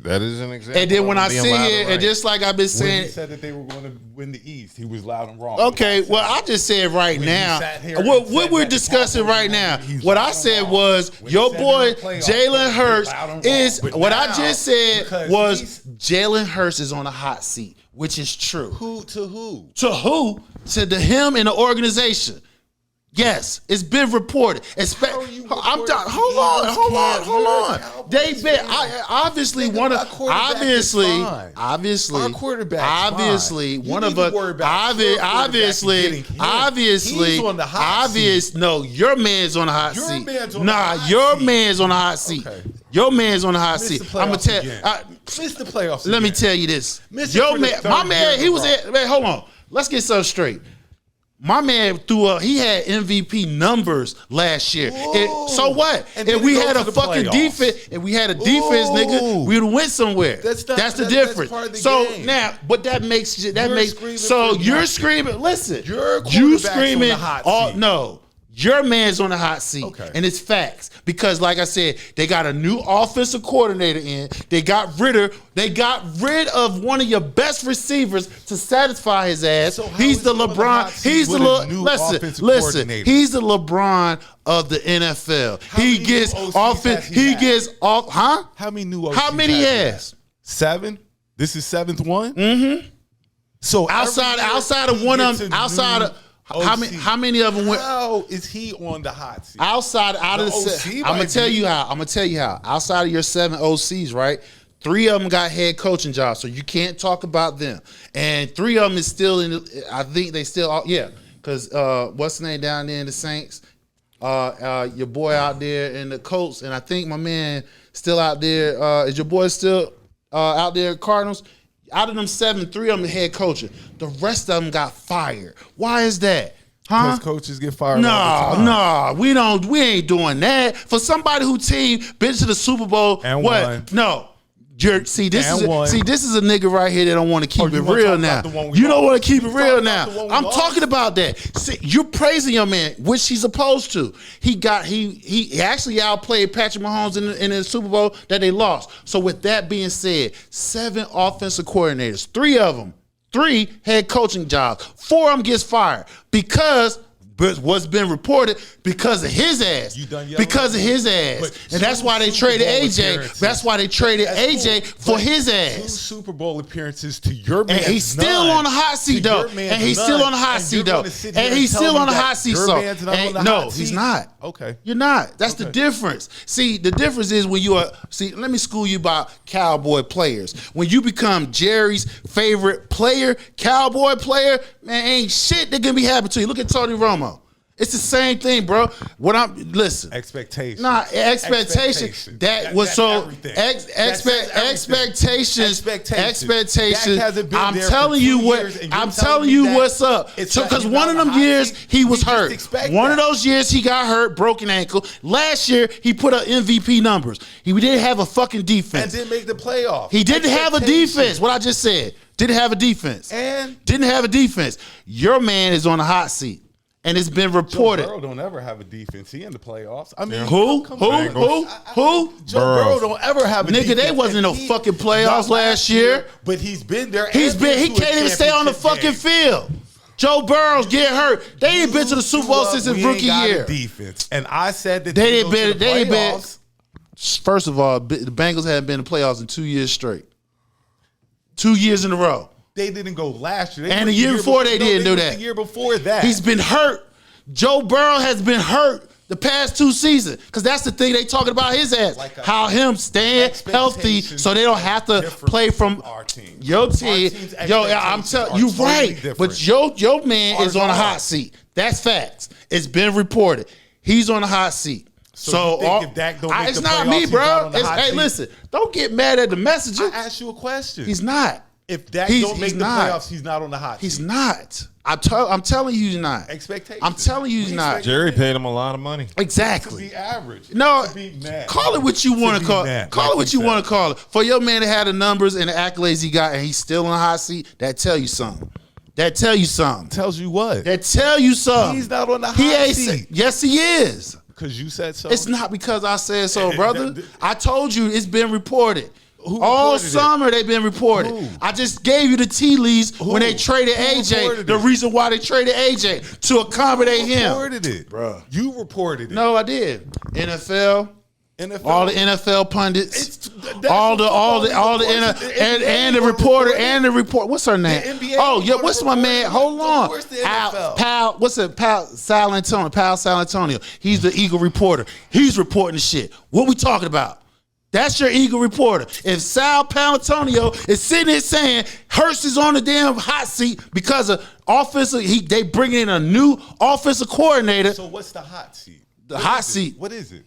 that is an example. And then when I sit here, and just like I've been saying, when he said that they were going to win the East, he was loud and wrong. Okay, well, I just said right now, what we're discussing right now, what I said was your boy Jalen Hurts is, what I just said was Jalen Hurts is on a hot seat, which is true. Who? To who? To who? To him and the organization. Yes, it's been reported. Hold on. They've been obviously one of one of us no, your man's on the hot seat. Your man's on the hot seat. Your man's on the hot seat. I'm gonna tell you. Missed the playoffs. Let me tell you this. Your man, my man, he was at. Man, hold on. Let's get something straight. My man he had MVP numbers last year. So what? And we had a fucking defense, nigga, we would have went somewhere. That's the difference. Now, but that makes so you're screaming. Listen, you screaming. No. Your man's on the hot seat, and it's facts. Because, like I said, they got a new offensive coordinator in. They got rid of one of your best receivers to satisfy his ass. So he's the LeBron. He's the listen. He's the LeBron of the NFL. He gets offense. He gets off. Huh? How many new? How many he has? 7. This is 7th one. Mm-hmm. So outside of one of them, How many of them went? How is he on the hot seat? Out of the seven, I'm gonna tell you how. Outside of your 7 OCs, right? 3 of them got head coaching jobs, so you can't talk about them. And 3 of them is still in. I think they still, because what's the name down there in the Saints? Your boy out there in the Colts, and I think my man still out there. Is your boy still out there at Cardinals? Out of them 7, 3 of them head coaching. The rest of them got fired. Why is that? Huh? Because coaches get fired all the time. No, we ain't doing that. For somebody who team been to the Super Bowl and what? Won. No. This is a nigga right here that don't want to keep it real now. You don't want to keep it real now. I'm talking about that. See, you're praising your man, which he's supposed to. He actually outplayed Patrick Mahomes in the Super Bowl that they lost. So with that being said, 7 offensive coordinators, 3 of them, 3 head coaching jobs, 4 of them gets fired because what's been reported because of his ass. Because of his ass. And that's why they traded AJ. That's why they traded AJ for his ass. 2 Super Bowl appearances to your man. And he's still on the hot seat, though. And he's still on the hot seat, though. And he's still on the hot seat, so. No, he's not. Okay. You're not. That's the difference. See, the difference is when you are, let me school you about Cowboy players. When you become Jerry's favorite player, Cowboy player, man, ain't shit that can be happening to you. Look at Tony Romo. It's the same thing, bro. Expectations. Nah, expectations. That was so expectations. I'm telling you what's up. Because one of them years he was hurt. One of those years he got hurt, broken ankle. Last year he put up MVP numbers. He didn't have a fucking defense. And didn't make the playoffs. He didn't have a defense. What I just said. Didn't have a defense. Your man is on the hot seat. And it's been reported. Joe Burrow don't ever have a defense. He in the playoffs. I mean, who? Joe Burrow don't ever have a defense. Nigga, they wasn't no fucking playoffs last year. But he's been there. He can't even stay on the fucking field. Joe Burrow's get hurt. They ain't been to the Super Bowl since his rookie year. Defense. And I said that they ain't been. First of all, the Bengals haven't been to playoffs in 2 years straight. 2 years in a row. They didn't go last year. And the year before they didn't do that. The year before that. He's been hurt. Joe Burrow has been hurt the past 2 seasons. Because that's the thing they talking about his ass. How him staying healthy so they don't have to play from our team. Your team. I'm telling you, right. But your man is on a hot seat. That's facts. It's been reported. He's on a hot seat. So if Dak don't make it's the not me, bro. Hey, seat? Listen, don't get mad at the messenger. I asked you a question. He's not. If Dak don't make the playoffs, he's not on the hot seat. He's not. I'm telling you he's not. Expectations. I'm telling you he's not. Jerry paid him a lot of money. Exactly. To be average. No, to be mad. Call it what you want to call it. Call it what you want to call it. For your man to have the numbers and the accolades he got and he's still on the hot seat, that tell you something. Tells you what? That tell you something. He's not on the hot seat. Yes, he is. Because you said so? It's not because I said so, brother. I told you it's been reported. All summer they've been reported. I just gave you the tea leaves when they traded AJ. The reason why they traded AJ to accommodate him. You reported it, bro. You reported it. No, I did. NFL, all the NFL pundits, all the and the reporter and the report. What's her name? Oh, yeah. What's my man? Hold on. Pal Sal Antonio. He's the Eagle reporter. He's reporting the shit. What we talking about? That's your Eagle reporter. If Sal Palantonio is sitting there saying Hurst is on the damn hot seat because of offensive, they bring in a new offensive coordinator. So what's the hot seat? The hot seat. What is it?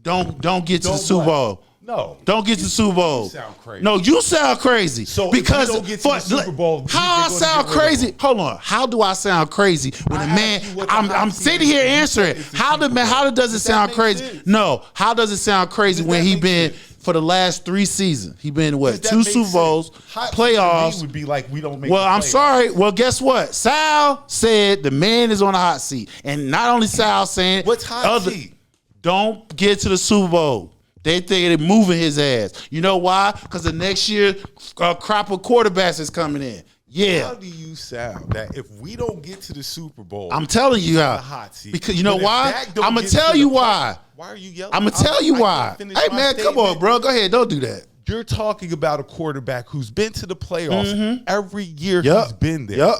Don't get to the Super Bowl. No. Don't get to the Super Bowl. You sound crazy. No, you sound crazy. So because if we don't get to the Super Bowl, how I sound crazy? Hold on. How do I sound crazy when a man? I'm sitting here answering. How does it sound crazy? No. How does it sound crazy when he been for the last 3 seasons? He been what? 2 Super Bowls, playoffs. Would be like we don't make. Well, I'm sorry. Well, guess what? Sal said the man is on the hot seat, and not only Sal saying what's hot seat? Don't get to the Super Bowl. They think they're moving his ass. You know why? Because the next year, a crop of quarterbacks is coming in. Yeah. How do you sound that if we don't get to the Super Bowl? I'm telling you how. Hot seat. Because you know why? I'm going to tell you why. Why are you yelling? I'm going to tell you why. Hey, man, come on, bro. Go ahead. Don't do that. You're talking about a quarterback who's been to the playoffs every year he's been there.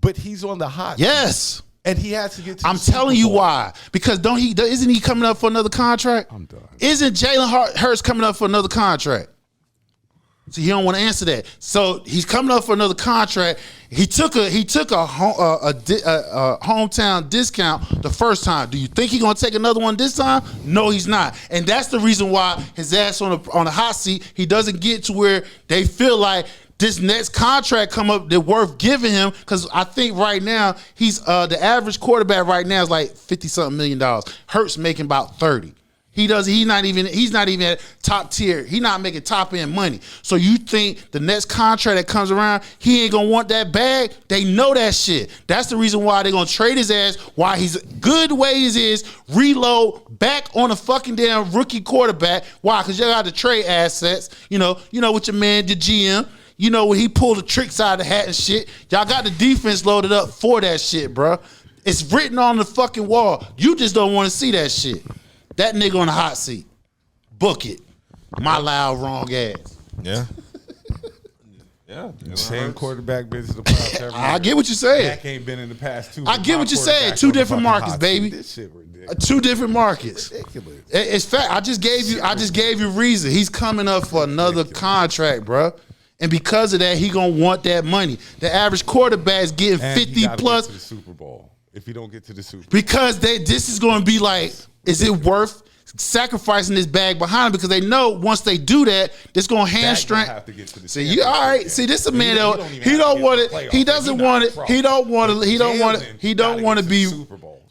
But he's on the hot seat. Yes. And he has to get to I'm the Super telling you Bowl. why. Because isn't he coming up for another contract? I'm done. Isn't Jalen Hurts coming up for another contract? So he don't want to answer that. So he's coming up for another contract. He took a hometown discount the first time. Do you think he's gonna take another one this time? No, he's not. And that's the reason why his ass on the hot seat. He doesn't get to where they feel like this next contract come up that worth giving him. Because I think right now he's the average quarterback right now is like $50-something million. Hurts making about 30. He's not even at top tier. He's not making top end money. So you think the next contract that comes around, he ain't gonna want that bag? They know that shit. That's the reason why they're gonna trade his ass while he's good ways is reload back on a fucking damn rookie quarterback. Why? Because you got to trade assets. You know with your man, the GM. You know when he pulled the tricks out of the hat and shit. Y'all got the defense loaded up for that shit, bro. It's written on the fucking wall. You just don't want to see that shit. That nigga on the hot seat. Book it. My loud wrong ass. Yeah. Yeah. Same quarterback business the past every I year. get what you're saying. Dak ain't been in the past 2. I get what you're saying. 2 different markets, baby. This shit ridiculous. 2 different markets. Ridiculous. It's fact. I just gave you reason. He's coming up for another contract, bro. And because of that, he gonna want that money. The average quarterback is getting And 50 he gotta plus. get to the Super Bowl. If he don't get to the Super Bowl. Because this is going to be like, is it worth sacrificing this bag behind him? Because they know once they do that, it's going to hamstring. See, you all right? See, this is a man that he don't want it. He doesn't want it. He don't want it. He don't want it. He don't want to be. Super Bowl.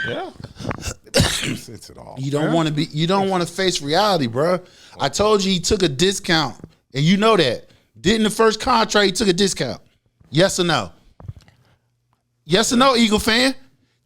Yeah. You don't want to be. You don't want to face reality, bro. I told you he took a discount, and you know that. Didn't the first contract he took a discount? Yes or no? Yes or no, Eagle fan?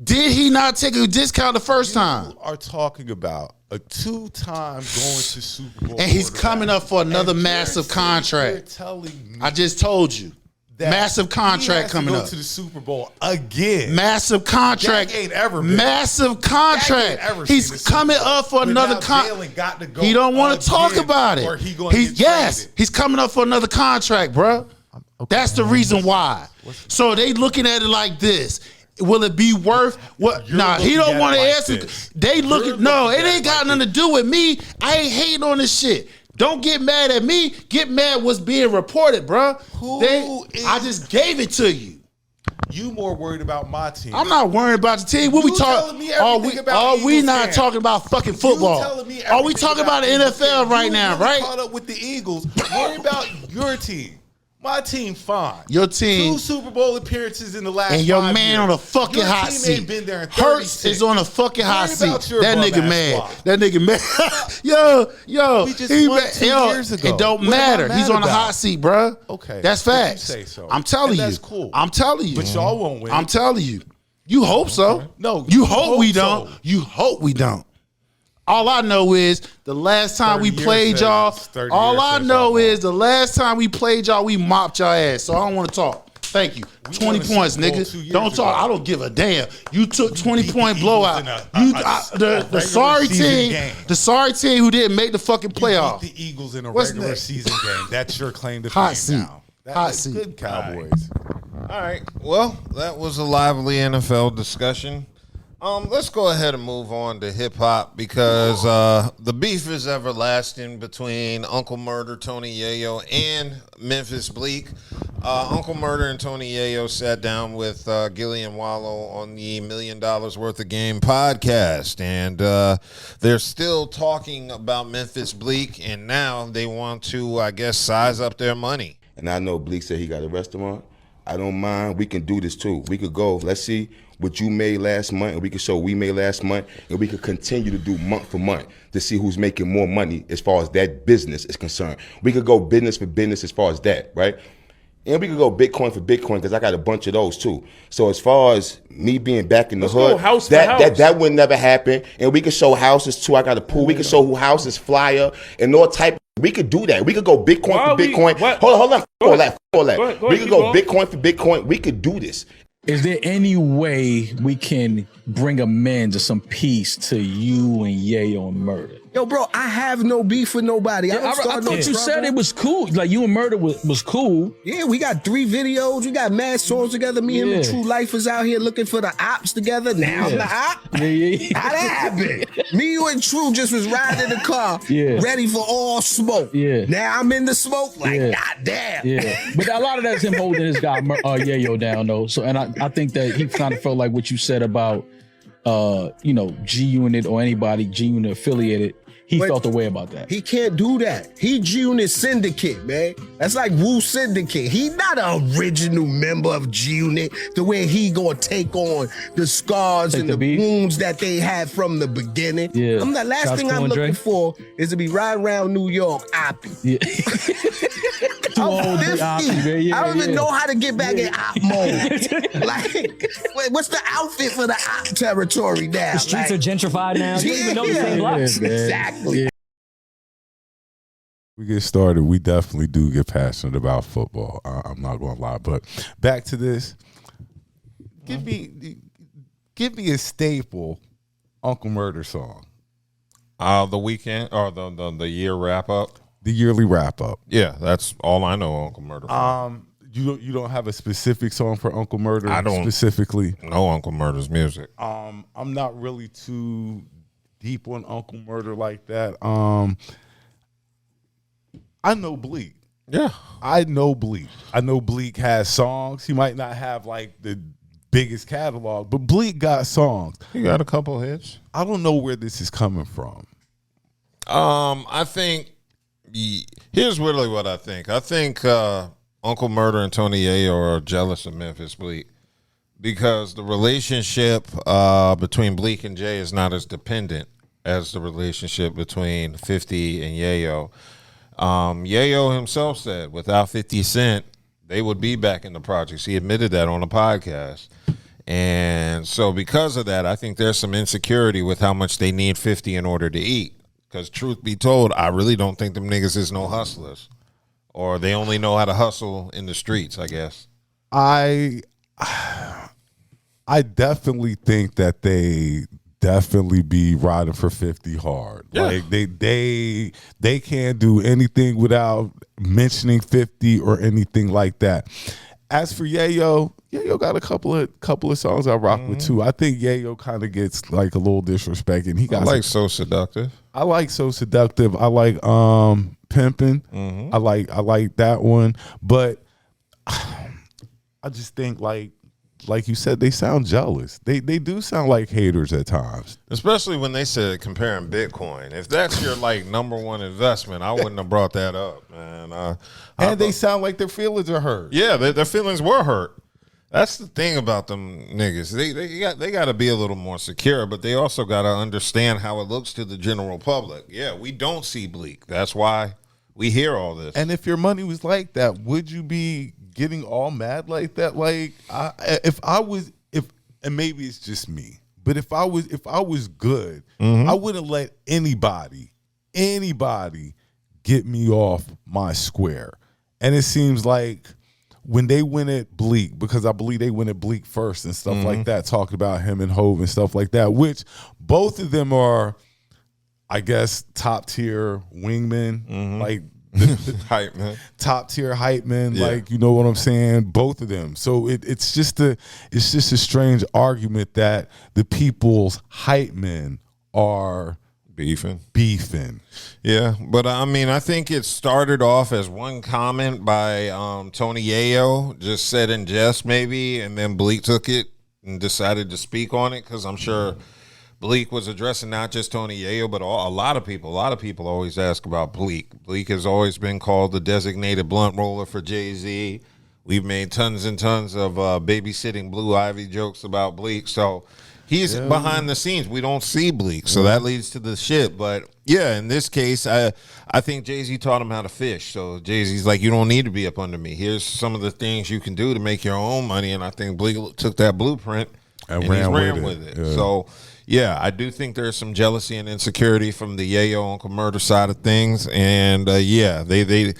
Did he not take a discount the first time? You are talking about a 2-time going to Super Bowl. And he's coming up for another massive contract. You're telling me I just told you. Massive contract coming up. To the Super Bowl again. Massive contract. Ain't ever been. Massive contract. He's coming up for another contract. He don't want to talk about it. He's coming up for another contract, bro. Okay. That's the reason why. So they looking at it like this. Will it be worth what? Nah, he don't want to answer. They looking. No, it ain't got nothing to do with me. I ain't hating on this shit. Don't get mad at me. Get mad what's being reported, bro. I just gave it to you. You more worried about my team. I'm not worried about the team. What we talking? Are we not talking about fucking football? Are we talking about the NFL right now? Right? Caught up with the Eagles. Worry about your team. My team fine. Your team 2 Super Bowl appearances in the last 5 years. And your man on a fucking hot team seat. Ain't been there in Hurts is on a fucking hot seat. That nigga mad. Squad. That nigga mad. yo, we just won 2 years ago. It don't matter. He's on the hot seat, bro. Okay, that's facts. Say so. I'm telling you. That's cool. I'm telling you. But y'all won't win. I'm telling you. You hope so. No, you hope we don't. You hope we don't. All I know is the last time we played y'all, we mopped y'all ass. So I don't want to talk. Thank you. 20 points, nigga. Don't talk. I don't give a damn. You took 20-point blowout. The sorry team who didn't make the fucking playoff. You beat the Eagles in a regular season game. That's your claim to hot fame seat. now. Hot seat. Good Cowboys. All right. Well, that was a lively NFL discussion. Let's go ahead and move on to hip hop because the beef is everlasting between Uncle Murder, Tony Yayo, and Memphis Bleak. Uncle Murder and Tony Yayo sat down with Gillian Wallow on the $1 Million Worth of Game podcast, and they're still talking about Memphis Bleak, and now they want to, I guess, size up their money. And I know Bleak said he got a restaurant. I don't mind. We can do this too. We could go. Let's see what you made last month, and we could show what we made last month, and we could continue to do month for month to see who's making more money as far as that business is concerned. We could go business for business as far as that, right? And we could go Bitcoin for Bitcoin because I got a bunch of those too. So as far as me being back in the hood, that would never happen. And we could show houses too. I got a pool. We could show who houses flyer and all type. We could do that. We could go Bitcoin for Bitcoin. Hold on. We could go Bitcoin for Bitcoin. We could do this. Is there any way we can bring amends or some peace to you and Yayo and Murder? Yo, bro, I have no beef with nobody. Yeah, I thought you said it was cool. Like, you and Murder was cool. Yeah, we got 3 videos. We got mad songs together. Me and the True Lifers out here looking for the ops together. Now I'm the op. How that happened? Me, you, and True just was riding in the car, ready for all smoke. Yeah. Now I'm in the smoke, like, goddamn. Yeah. But a lot of that's him holding his guy Yayo down, though. So, and I think that he kind of felt like what you said about, G Unit or anybody G Unit affiliated. He felt a way about that. He can't do that. He G-Unit Syndicate, man. That's like Wu Syndicate. He not an original member of G-Unit the way he gonna take on the scars and the wounds that they had from the beginning. Yeah. The last thing I'm looking for is to be riding around New York, Oppie. Yeah. I'm 50. I don't even know how to get back in op mode. Like, what's the outfit for the op territory now? The streets are gentrified now. You don't even know the same blocks. Exactly. Yeah. We get started. We definitely do get passionate about football. I'm not going to lie. But back to this. Give me a staple Uncle Murder song. The weekend or the year wrap up. The yearly wrap up. Yeah, that's all I know Uncle Murder from. You don't have a specific song for Uncle Murder? I don't specifically know Uncle Murder's music. I'm not really too deep on Uncle Murder like that. I know Bleak. Yeah. I know Bleak. I know Bleak has songs. He might not have like the biggest catalog, but Bleak got songs. He got a couple hits. I don't know where this is coming from. I think here's really what I think. I think Uncle Murder and Tony Yayo are jealous of Memphis Bleak because the relationship between Bleak and Jay is not as dependent as the relationship between 50 and Yayo. Yayo himself said without 50 Cent, they would be back in the projects. He admitted that on a podcast. And so because of that, I think there's some insecurity with how much they need 50 in order to eat. Because truth be told, I really don't think them niggas is no hustlers. Or they only know how to hustle in the streets, I guess. I definitely think that they definitely be riding for 50 hard. Yeah. Like they can't do anything without mentioning 50 or anything like that. As for Yayo got a couple of songs I rock with too. I think Yayo kind of gets like a little disrespect, and he got So Seductive. I like So Seductive. I like Pimpin'. I like that one, but I just think like you said, they sound jealous. They do sound like haters at times. Especially when they said comparing Bitcoin. If that's your like number one investment, I wouldn't have brought that up, man. They sound like their feelings are hurt. Yeah, their feelings were hurt. That's the thing about them niggas. They got to be a little more secure, but they also got to understand how it looks to the general public. Yeah, we don't see Bleak. That's why we hear all this. And if your money was like that, would you be getting all mad like that? Like, and maybe it's just me, but if I was good, I wouldn't let anybody get me off my square. And it seems like when they went at Bleak, because I believe they went at Bleak first and stuff like that, talking about him and Hove and stuff like that, which both of them are, I guess, top tier wingmen, like hype man, top tier hype men, like, you know what I'm saying? Both of them. So it's just a strange argument that the people's hype men are beefing. Yeah, but I mean, I think it started off as one comment by Tony Yayo, just said in jest maybe, and then Bleak took it and decided to speak on it, because I'm sure Bleak was addressing not just Tony Yayo, but a lot of people. A lot of people always ask about Bleak. Bleak has always been called the designated blunt roller for Jay-Z. We've made tons and tons of babysitting Blue Ivy jokes about Bleak. So he's behind the scenes. We don't see Bleak. So that leads to the shit. But yeah, in this case, I think Jay-Z taught him how to fish. So Jay-Z's like, you don't need to be up under me. Here's some of the things you can do to make your own money. And I think Bleak took that blueprint and ran with it. Yeah. So yeah, I do think there's some jealousy and insecurity from the Yayo Uncle Murder side of things. And Uncle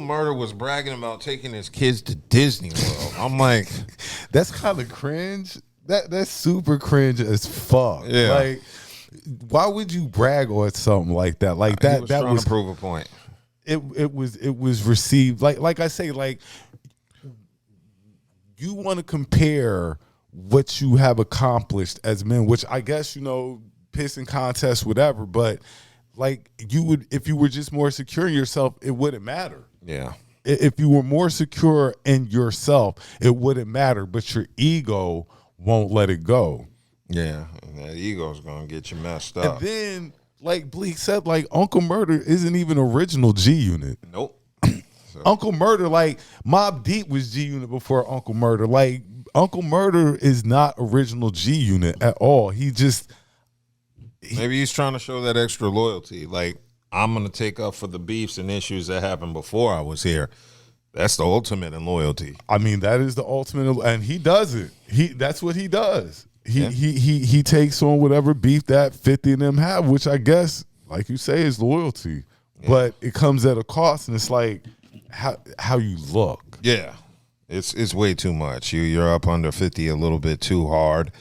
Murder was bragging about taking his kids to Disney World. I'm like, that's kind of cringe. That's super cringe as fuck. Yeah. Like, why would you brag on something like that? Like that was to prove a point. It was received like I say, like you want to compare what you have accomplished as men, which I guess, pissing contests, whatever, but like you would, if you were just more secure in yourself, it wouldn't matter. Yeah. If you were more secure in yourself, it wouldn't matter, but your ego won't let it go. Yeah, and that ego's gonna get you messed up. And then, like Bleak said, like Uncle Murder isn't even original G Unit. Nope. Uncle Murder, like Mobb Deep was G Unit before Uncle Murder. Like Uncle Murder is not original G Unit at all. Maybe he's trying to show that extra loyalty. Like, I'm going to take up for the beefs and issues that happened before I was here. That's the ultimate in loyalty. I mean, that is the ultimate, and he does it. That's what he does. He takes on whatever beef that 50 of them have, which I guess, like you say, is loyalty. Yeah. But it comes at a cost, and it's like how you look. Yeah. It's way too much. You're up under 50 a little bit too hard.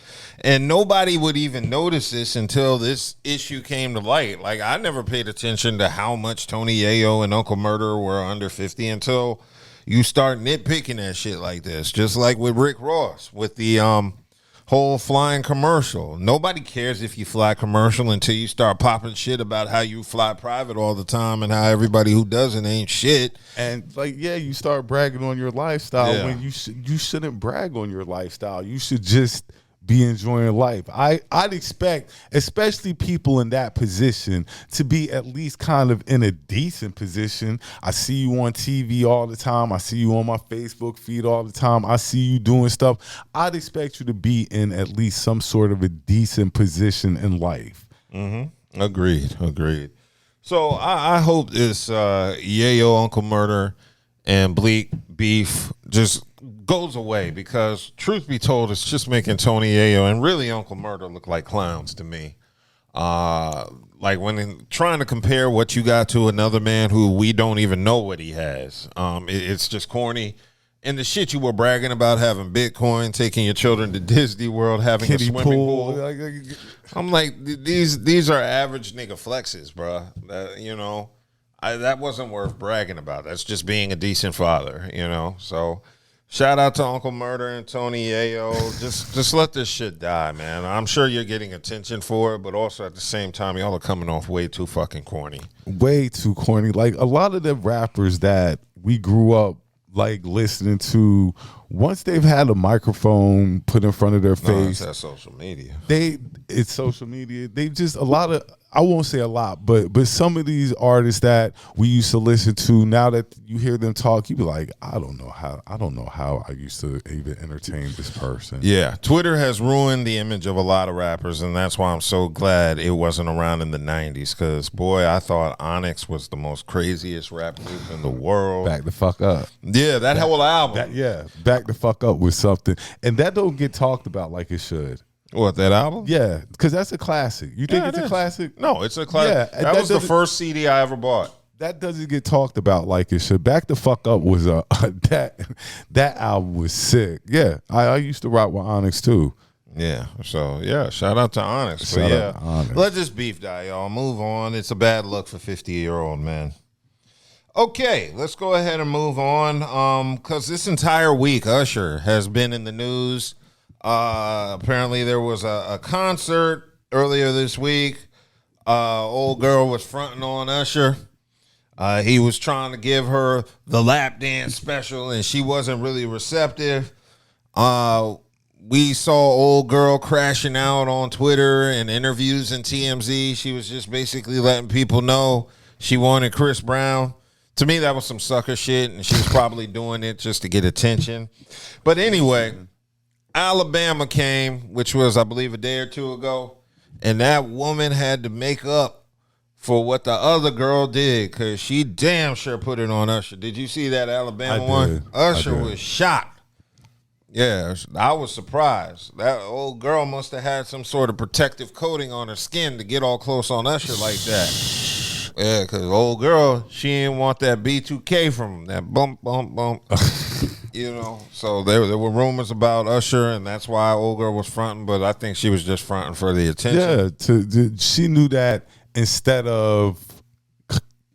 And nobody would even notice this until this issue came to light. Like, I never paid attention to how much Tony Yayo and Uncle Murder were under 50 until you start nitpicking that shit like this. Just like with Rick Ross with the whole flying commercial. Nobody cares if you fly commercial until you start popping shit about how you fly private all the time and how everybody who doesn't ain't shit. And you start bragging on your lifestyle when you shouldn't brag on your lifestyle. You should just be enjoying life. I'd expect, especially people in that position, to be at least kind of in a decent position. I see you on TV all the time. I see you on my Facebook feed all the time. I see you doing stuff. I'd expect you to be in at least some sort of a decent position in life. Mm-hmm. Agreed. So I hope this Yayo, Uncle Murder, and Bleak beef just goes away, because truth be told, it's just making Tony Yayo and really Uncle Murder look like clowns to me. Like when trying to compare what you got to another man who we don't even know what he has, it's just corny. And the shit you were bragging about, having Bitcoin, taking your children to Disney World, having a swimming pool. I'm like, these are average nigga flexes, bro. That wasn't worth bragging about. That's just being a decent father, So shout out to Uncle Murder and Tony Yayo. Just let this shit die, man. I'm sure you're getting attention for it, but also at the same time, y'all are coming off way too fucking corny. Way too corny. Like a lot of the rappers that we grew up like listening to, once they've had a microphone put in front of their face, that's social media. It's social media. They just a lot of, I won't say a lot, but some of these artists that we used to listen to, now that you hear them talk, you be like, I don't know how I used to even entertain this person. Yeah, Twitter has ruined the image of a lot of rappers, and that's why I'm so glad it wasn't around in the 90s, because, boy, I thought Onyx was the most craziest rap group in the world. Back the fuck up. Yeah, that whole album. Back the fuck up with something. And that don't get talked about like it should. What, that album? Yeah, because that's a classic. You think it's a classic? No, it's a classic. Yeah, that was the first CD I ever bought. That doesn't get talked about like it should. Back the fuck up was that album was sick. Yeah, I used to rock with Onyx too. Yeah, so yeah, shout out to Onyx. Shout out to Onyx. Let this beef die, y'all. Move on. It's a bad look for 50-year-old men. Okay, let's go ahead and move on. Because this entire week, Usher has been in the news. Apparently there was a concert earlier this week. Old girl was fronting on Usher. He was trying to give her the lap dance special, and she wasn't really receptive. We saw old girl crashing out on Twitter and interviews in TMZ. She was just basically letting people know she wanted Chris Brown. To me, that was some sucker shit, and she was probably doing it just to get attention. But anyway, Alabama came, which was, I believe, a day or two ago, and that woman had to make up for what the other girl did, because she damn sure put it on Usher. Did you see that Alabama one? Usher was shocked. Yeah, I was surprised. That old girl must have had some sort of protective coating on her skin to get all close on Usher like that. Yeah, because old girl, she didn't want that B2K from that bump, bump, bump. You know, so there were rumors about Usher, and that's why old girl was fronting. But I think she was just fronting for the attention. Yeah, she knew that instead of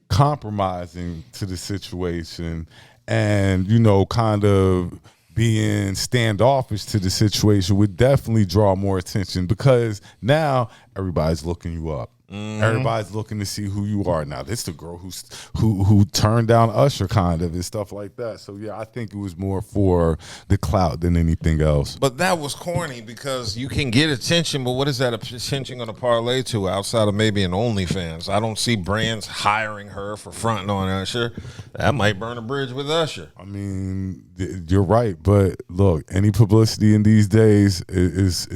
compromising to the situation and, you know, kind of being standoffish to the situation would definitely draw more attention, because now everybody's looking you up. Everybody's looking to see who you are. Now, this is the girl who turned down Usher, kind of, and stuff like that. So, yeah, I think it was more for the clout than anything else. But that was corny, because you can get attention, but what is that attention going to parlay to outside of maybe an OnlyFans? I don't see brands hiring her for fronting on Usher. That might burn a bridge with Usher. I mean, you're right, but look, any publicity in these days is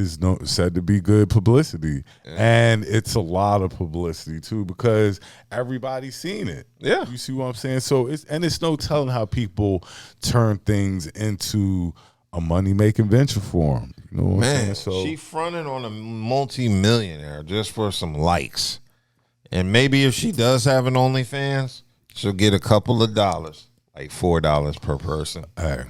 said to be good publicity, and it's a lot of publicity too, because everybody's seen it. Yeah, you see what I'm saying? So it's no telling how people turn things into a money-making venture for them. You know what I'm saying? So she fronted on a multi-millionaire just for some likes, and maybe if she does have an OnlyFans, she'll get a couple of dollars. Like $4 per person. Hey,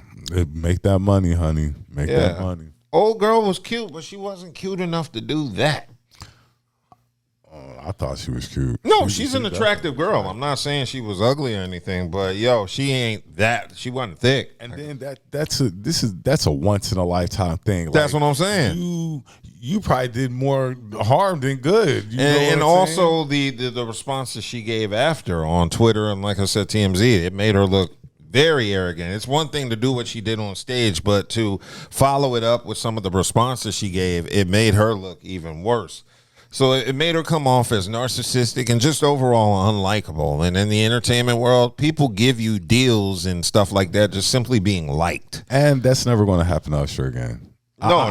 make that money, honey. Make that money. Old girl was cute, but she wasn't cute enough to do that. I thought she was cute. No, she's an attractive girl. I'm not saying she was ugly or anything, but she ain't that. She wasn't thick. And then that's a once in a lifetime thing. That's what I'm saying. You probably did more harm than good. And also the responses she gave after on Twitter and, like I said, TMZ, it made her look very arrogant. It's one thing to do what she did on stage, but to follow it up with some of the responses she gave, it made her look even worse. So it made her come off as narcissistic and just overall unlikable. And in the entertainment world, people give you deals and stuff like that just simply being liked. And that's never going to happen to Usher again. No.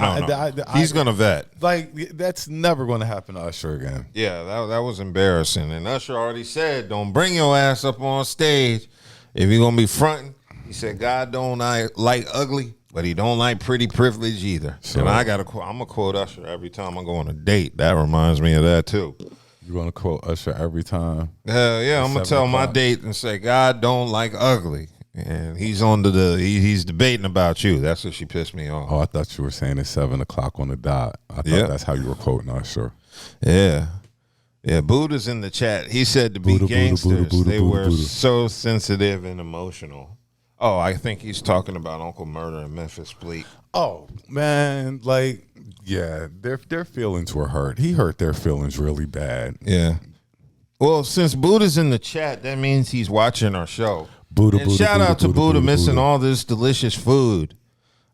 He's going to vet. Like, that's never going to happen to Usher again. Yeah, that was embarrassing. And Usher already said, don't bring your ass up on stage if you're going to be fronting. He said, God don't like ugly, but he don't like pretty privilege either. So, and I'm going to quote Usher every time I go on a date. That reminds me of that, too. You're going to quote Usher every time? Hell yeah, I'm going to tell my date and say, God don't like ugly. And he's on he's debating about you. That's what she pissed me off. Oh, I thought you were saying it's 7 o'clock on the dot. I thought that's how you were quoting Usher. Yeah. Yeah, Buddha's in the chat. He said to be gangsters, they were so sensitive and emotional. Oh, I think he's talking about Uncle Murder and Memphis Bleak. Oh, man, like, yeah, their feelings were hurt. He hurt their feelings really bad. Yeah. Well, since Buddha's in the chat, that means he's watching our show. Shout out to Buddha missing all this delicious food.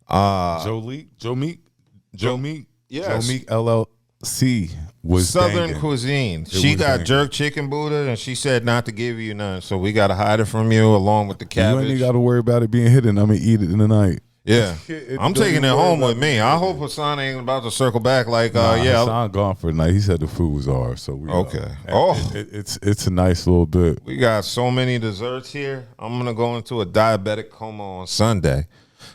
Joe Meek, yes. Joe Meek LLC was Southern banging. Cuisine. She got jerk chicken, Buddha, and she said not to give you none. So we got to hide it from you along with the cabbage. You ain't got to worry about it being hidden. I'm going to eat it in the night. Yeah, I'm taking it home with me. I hope Hassan ain't about to circle back like, Hassan gone for the night. He said the food was ours, so we okay. It's a nice little bit. We got so many desserts here. I'm gonna go into a diabetic coma on Sunday.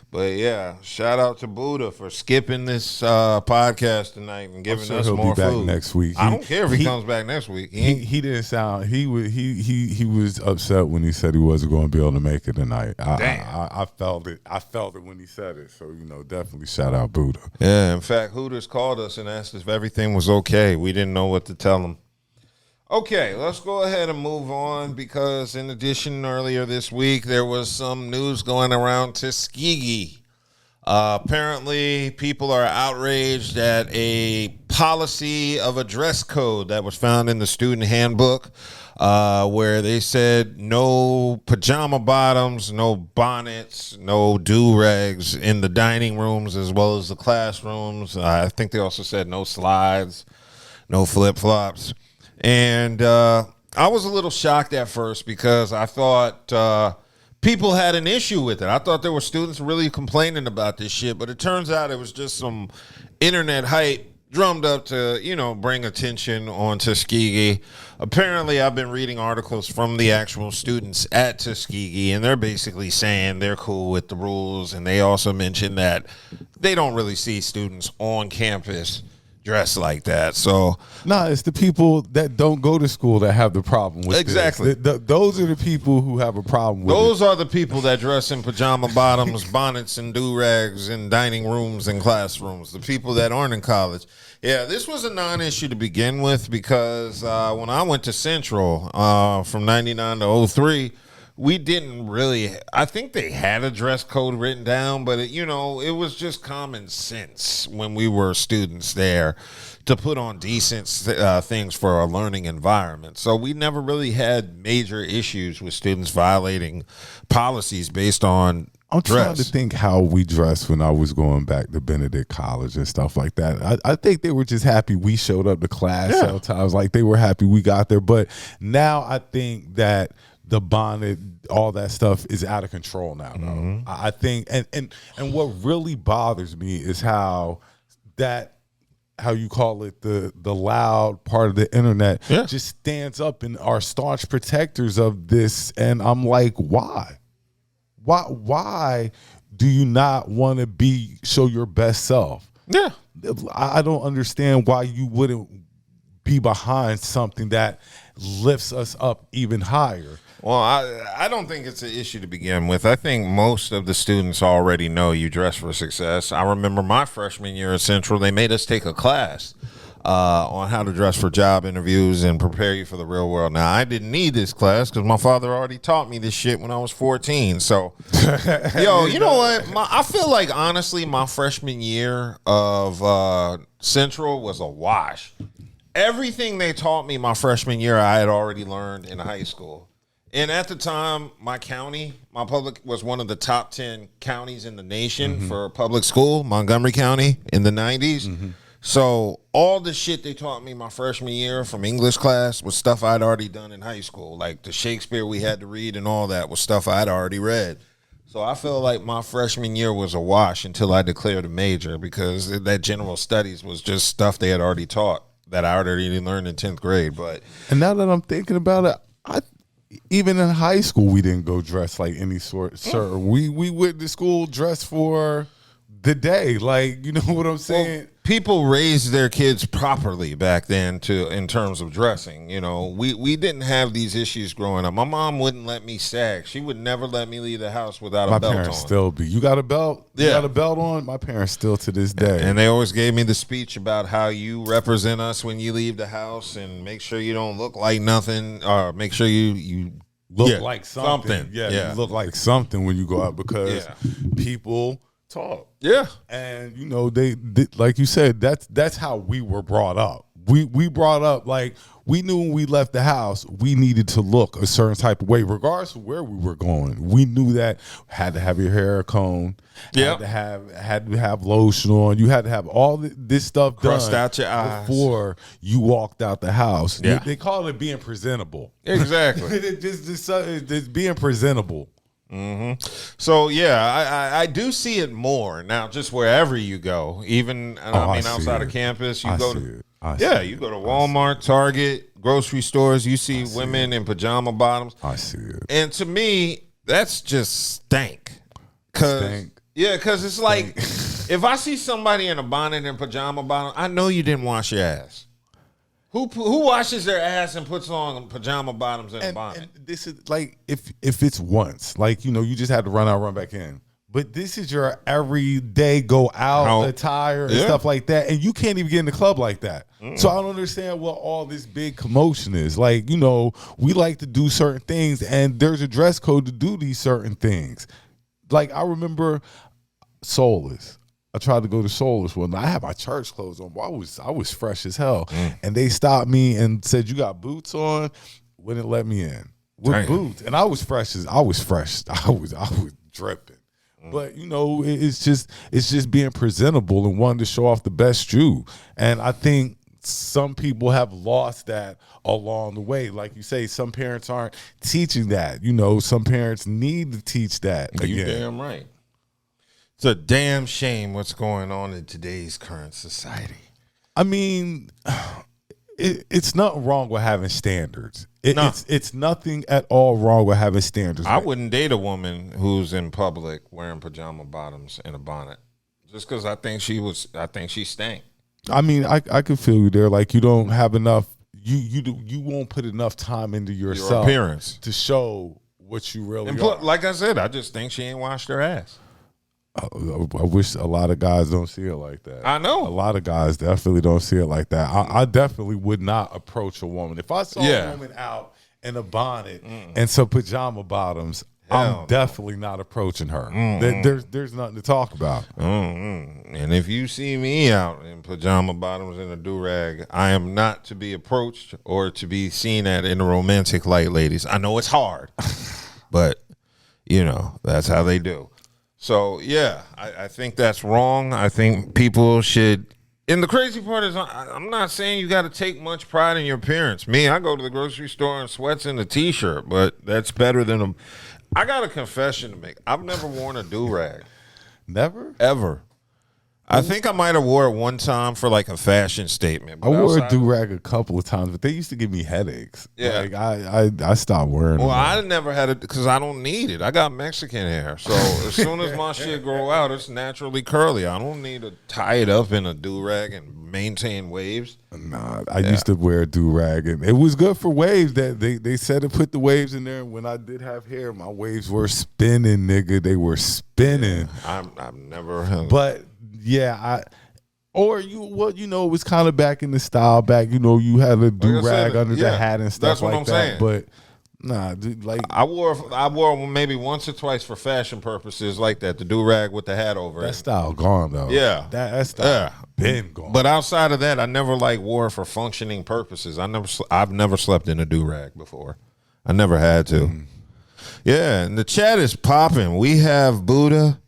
But yeah, shout out to Buddha for skipping this podcast tonight and giving us more be back food next week. I don't care if he comes back next week. He didn't sound. He was upset when he said he wasn't going to be able to make it tonight. I felt it. I felt it when he said it. So definitely shout out Buddha. Yeah. In fact, Hooters called us and asked if everything was okay. We didn't know what to tell him. Okay, let's go ahead and move on, because in addition, earlier this week, there was some news going around Tuskegee. Apparently, people are outraged at a policy of a dress code that was found in the student handbook, where they said no pajama bottoms, no bonnets, no do-rags in the dining rooms as well as the classrooms. I think they also said no slides, no flip-flops. And I was a little shocked at first, because I thought people had an issue with it. I thought there were students really complaining about this shit, but it turns out it was just some internet hype drummed up to, bring attention on Tuskegee. Apparently, I've been reading articles from the actual students at Tuskegee, and they're basically saying they're cool with the rules, and they also mentioned that they don't really see students on campus dress like that. So it's the people that don't go to school that have the problem with exactly. Those are the people who have a problem with Those are the people that dress in pajama bottoms, bonnets, and do-rags in dining rooms and classrooms. The people that aren't in college. Yeah, this was a non-issue to begin with because when I went to Central from 99 to 03, we didn't really, I think they had a dress code written down, but it was just common sense when we were students there to put on decent things for a learning environment. So we never really had major issues with students violating policies based on I'm dress. trying to think how we dressed when I was going back to Benedict College and stuff like that. I think they were just happy we showed up to class sometimes. Like they were happy we got there. But now I think that the bonnet, all that stuff is out of control now. Though. I think, and what really bothers me is how you call it, the loud part of the internet just stands up and are staunch protectors of this. And I'm like, why? Why do you not want to show your best self? Yeah. I don't understand why you wouldn't be behind something that lifts us up even higher. Well, I don't think it's an issue to begin with. I think most of the students already know you dress for success. I remember my freshman year at Central, they made us take a class on how to dress for job interviews and prepare you for the real world. Now, I didn't need this class because my father already taught me this shit when I was 14. So, you know what? I feel like, honestly, my freshman year of Central was a wash. Everything they taught me my freshman year, I had already learned in high school. And at the time, my public was one of the top 10 counties in the nation for public school, Montgomery County, in the 90s. So all the shit they taught me my freshman year from English class was stuff I'd already done in high school. Like the Shakespeare we had to read and all that was stuff I'd already read. So I feel like my freshman year was a wash until I declared a major because that general studies was just stuff they had already taught that I already learned in 10th grade. And now that I'm thinking about it, even in high school, we didn't go dressed like any sort. Sir, we went to school dressed for the day. Like, you know what I'm saying? Well, people raised their kids properly back then in terms of dressing. You know, we didn't have these issues growing up. My mom wouldn't let me sag. She would never let me leave the house without a belt on. My parents still be. You got a belt? You got a belt on? My parents still to this day. And they always gave me the speech about how you represent us when you leave the house and make sure you don't look like nothing or make sure you look like something. Yeah, you look like something when you go out because people talk. Yeah. And you know, they like you said, that's how we were brought up. We brought up like we knew when we left the house, we needed to look a certain type of way, regardless of where we were going. We knew that had to have your hair combed, had to have lotion on. You had to have all this stuff crust done out your eyes before you walked out the house. Yeah. They call it being presentable. Exactly. just being presentable. So I do see it more now. Just wherever you go, even outside of campus, you go to Walmart, Target, grocery stores. You see women in pajama bottoms. I see it, and to me, that's just stank. Because it's like if I see somebody in a bonnet and pajama bottom, I know you didn't wash your ass. Who washes their ass and puts on pajama bottoms and a bonnet? And this is like if it's once, like, you know, you just had to run out, run back in. But this is your everyday go out attire and stuff like that, and you can't even get in the club like that. So I don't understand what all this big commotion is. Like, you know, we like to do certain things, and there's a dress code to do these certain things. Like I remember Soulless. I tried to go to Soulless one night. I had my church clothes on. I was fresh as hell. And they stopped me and said, "You got boots on?" Wouldn't let me in with boots. And I was fresh. I was dripping. But you know, it's just being presentable and wanting to show off the best you. And I think some people have lost that along the way. Like you say, some parents aren't teaching that. You know, some parents need to teach that. You damn right. It's a damn shame what's going on in today's current society. I mean, it's nothing wrong with having standards. It's nothing at all wrong with having standards. I wouldn't date a woman who's in public wearing pajama bottoms and a bonnet just because I think she stank. I mean, I could feel you there. Like you don't have enough. You won't put enough time into yourself, your appearance, to show what you really and are. like I said, I just think she ain't washed her ass. I wish a lot of guys don't see it like that. I know. A lot of guys definitely don't see it like that. I definitely would not approach a woman. If I saw a woman out in a bonnet and some pajama bottoms, I'm definitely not approaching her. There's nothing to talk about. And if you see me out in pajama bottoms and a do-rag, I am not to be approached or to be seen at in a romantic light, ladies. I know it's hard, but, that's how they do. So, yeah, I think that's wrong. I think people should. And the crazy part is I'm not saying you got to take much pride in your appearance. Me, I go to the grocery store in sweats and a T-shirt, but that's better than them. I got a confession to make. I've never worn a do-rag. Never? Ever. I think I might have wore it one time for like a fashion statement. I wore a do-rag a couple of times, but they used to give me headaches. Yeah. Like I stopped wearing them. Well, I never had it because I don't need it. I got Mexican hair. So as soon as my shit grow out, it's naturally curly. I don't need to tie it up in a do-rag and maintain waves. Nah, I used to wear a do-rag, and it was good for waves. That they said to put the waves in there. And when I did have hair, my waves were spinning, nigga. They were spinning. I've never. But yeah, it was kind of back in the style. Back, you had a do-rag under the hat and stuff that's what like I'm that. saying. But nah, dude, like I wore maybe once or twice for fashion purposes, like that, the do-rag with the hat over it. That style gone though. Yeah, that style been gone. But outside of that, I never wore it for functioning purposes. I've never slept in a do-rag before. I never had to. Yeah, and the chat is popping. We have Buddha.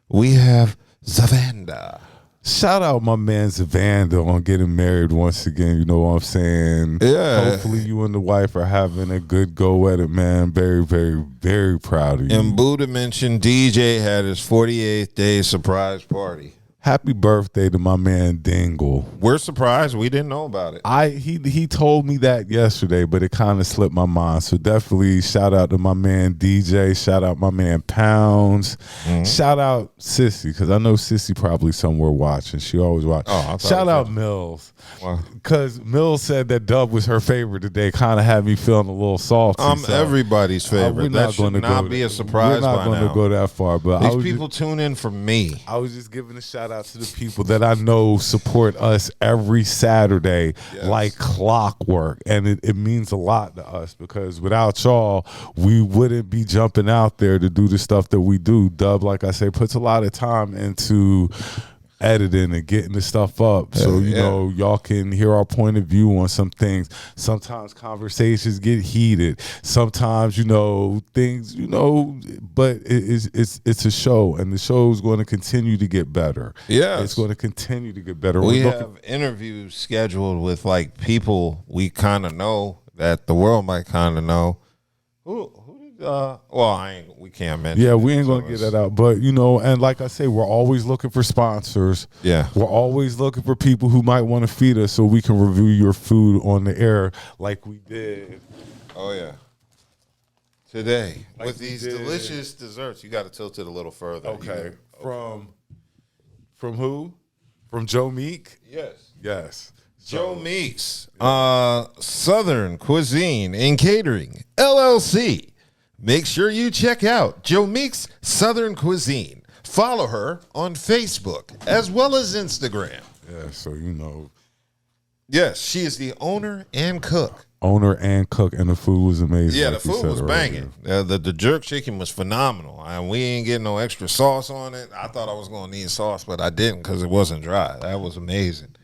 We have Zavanda. Shout out my man Zavanda on getting married once again. You know what I'm saying? Yeah. Hopefully you and the wife are having a good go at it, man. Very, very, very proud of you. And Buddha mentioned DJ had his 48th day surprise party. Happy birthday to my man Dingle. We're surprised. We didn't know about it. He told me that yesterday, but it kind of slipped my mind. So definitely shout out to my man DJ. Shout out my man Pounds. Shout out Sissy, because I know Sissy probably somewhere watching. She always watches. Shout out Mills. Because Mills said that Dub was her favorite today. Kind of had me feeling a little salty. I'm everybody's favorite. That should not be a surprise by now. We're not going to go that far. But these people tune in for me. I was just giving a shout out to the people that I know support us every Saturday like clockwork. And it means a lot to us, because without y'all, we wouldn't be jumping out there to do the stuff that we do. Dub, like I say, puts a lot of time into editing and getting the stuff up, so y'all can hear our point of view on some things. Sometimes conversations get heated, sometimes things, but it's a show, and the show is going to continue to get better. It's going to continue to get better. We have interviews scheduled with people we kind of know, that the world might kind of know. We can't mention. Yeah, we ain't gonna get that out. But and like I say, we're always looking for sponsors. Yeah, we're always looking for people who might want to feed us, so we can review your food on the air, like we did. Oh yeah. Today with these delicious desserts, you got to tilt it a little further. Okay. From who? From Joe Meek. Yes. Joe Meeks, Southern Cuisine and Catering, LLC. Make sure you check out Joe Meeks Southern Cuisine. Follow her on Facebook as well as Instagram. Yeah, so Yes, she is the owner and cook. And the food was amazing. Yeah, like the food was banging. The jerk chicken was phenomenal. We ain't getting no extra sauce on it. I thought I was going to need sauce, but I didn't, because it wasn't dry. That was amazing.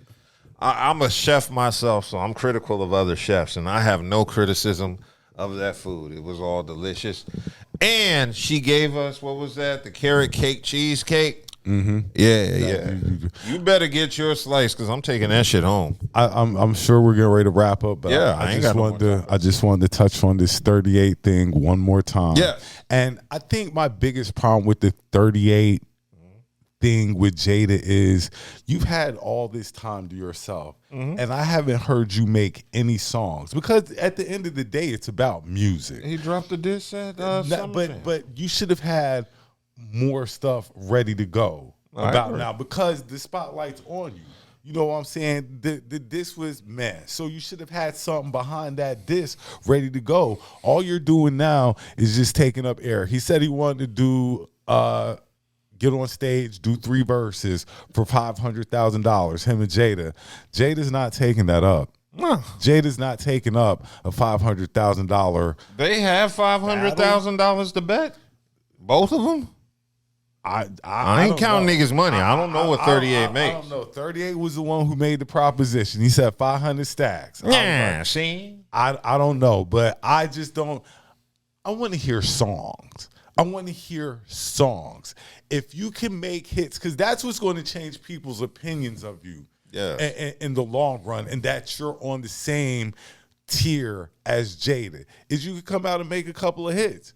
I'm a chef myself, so I'm critical of other chefs, and I have no criticism of that food. It was all delicious. And she gave us, what was that? The carrot cake cheesecake? Mm-hmm. Yeah. You better get your slice, because I'm taking that shit home. I'm sure we're getting ready to wrap up, but I just wanted to touch on this 38 thing one more time. Yeah. And I think my biggest problem with the 38 thing with Jada is you've had all this time to yourself, and I haven't heard you make any songs, because at the end of the day, it's about music. He dropped the diss at but you should have had more stuff ready to go about now, because the spotlight's on you. You know what I'm saying? The diss was man. So you should have had something behind that diss ready to go. All you're doing now is just taking up air. He said he wanted to do get on stage, do 3 verses for $500,000, him and Jada. Jada's not taking that up. Jada's not taking up a $500,000. They have $500,000 to bet? Both of them? I ain't counting niggas' money. I don't know what 38 makes. I don't know. 38 was the one who made the proposition. He said 500 stacks. Yeah, see? I don't know, but I just don't. I want to hear songs. I want to hear songs. If you can make hits, because that's what's going to change people's opinions of you in the long run, and that you're on the same tier as Jada, is you can come out and make a couple of hits.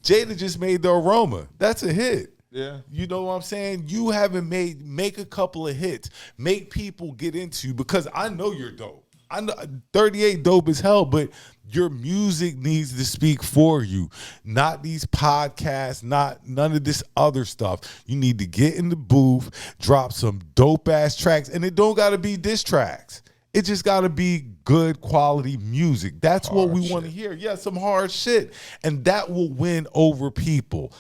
Jada just made The Aroma. That's a hit. Yeah. You know what I'm saying? You haven't make a couple of hits. Make people get into you, because I know you're dope. I know 38 dope as hell, but your music needs to speak for you. Not these podcasts, none of this other stuff. You need to get in the booth, drop some dope ass tracks, and it don't gotta be diss tracks. It just gotta be good quality music. That's what we want to hear. Yeah, some hard shit. And that will win over people.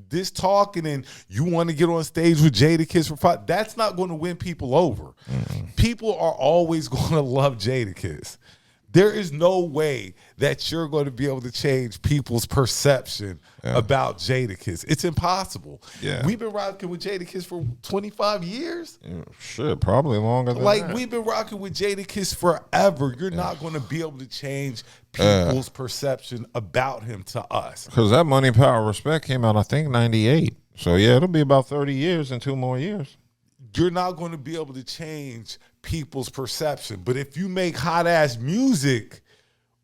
This talking and you want to get on stage with Jadakiss for $5, that's not going to win people over. People are always going to love Jadakiss. There is no way that you're going to be able to change people's perception about Jadakiss. It's impossible. Yeah. We've been rocking with Jadakiss for 25 years. Yeah, shit, probably longer than that. We've been rocking with Jadakiss forever. You're not going to be able to change people's perception about him to us. Because that Money, Power, Respect came out, I think, 98. So, yeah, it'll be about 30 years and 2 more years. You're not going to be able to change people's perception. But if you make hot-ass music,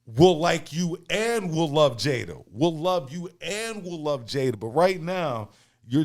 we'll like you and we'll love Jada. We'll love you and we'll love Jada. But right now, you're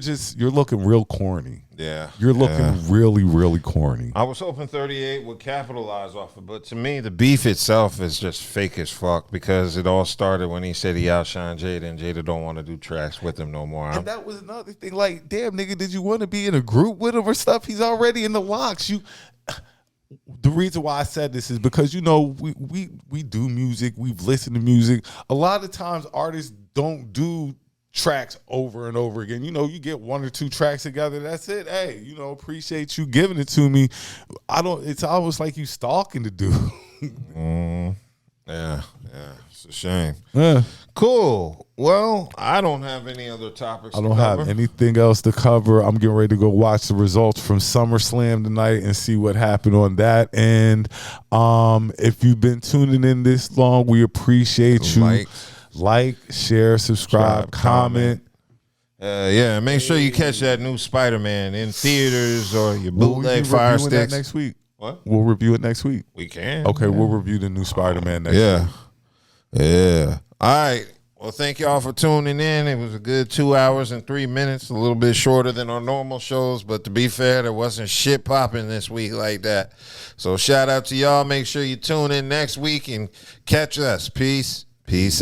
looking real corny. Yeah. You're looking really, really corny. I was hoping 38 would capitalize off it, but to me, the beef itself is just fake as fuck, because it all started when he said he outshined Jada, and Jada don't want to do tracks with him no more. And that was another thing. Like, damn, nigga, did you want to be in a group with him or stuff? He's already in the locks. The reason why I said this is because, you know, we do music. We've listened to music. A lot of times artists don't do tracks over and over again. You know, you get 1 or 2 tracks together, that's it. Hey, you know, appreciate you giving it to me. It's almost like you stalking the dude. Yeah, it's a shame. Yeah. Cool. Well, I don't have any other topics. I don't have anything else to cover. I'm getting ready to go watch the results from SummerSlam tonight and see what happened on that. And if you've been tuning in this long, we appreciate you. Like, share, subscribe, comment. Yeah, make sure you catch that new Spider-Man in theaters or your bootleg Fire Sticks. That next week. What? We'll review it next week. We can. Okay, we'll review the new Spider-Man next week. Yeah. All right. Well, thank y'all for tuning in. It was a good 2 hours and 3 minutes, a little bit shorter than our normal shows, but to be fair, there wasn't shit popping this week like that. So shout out to y'all. Make sure you tune in next week and catch us. Peace. Peace out.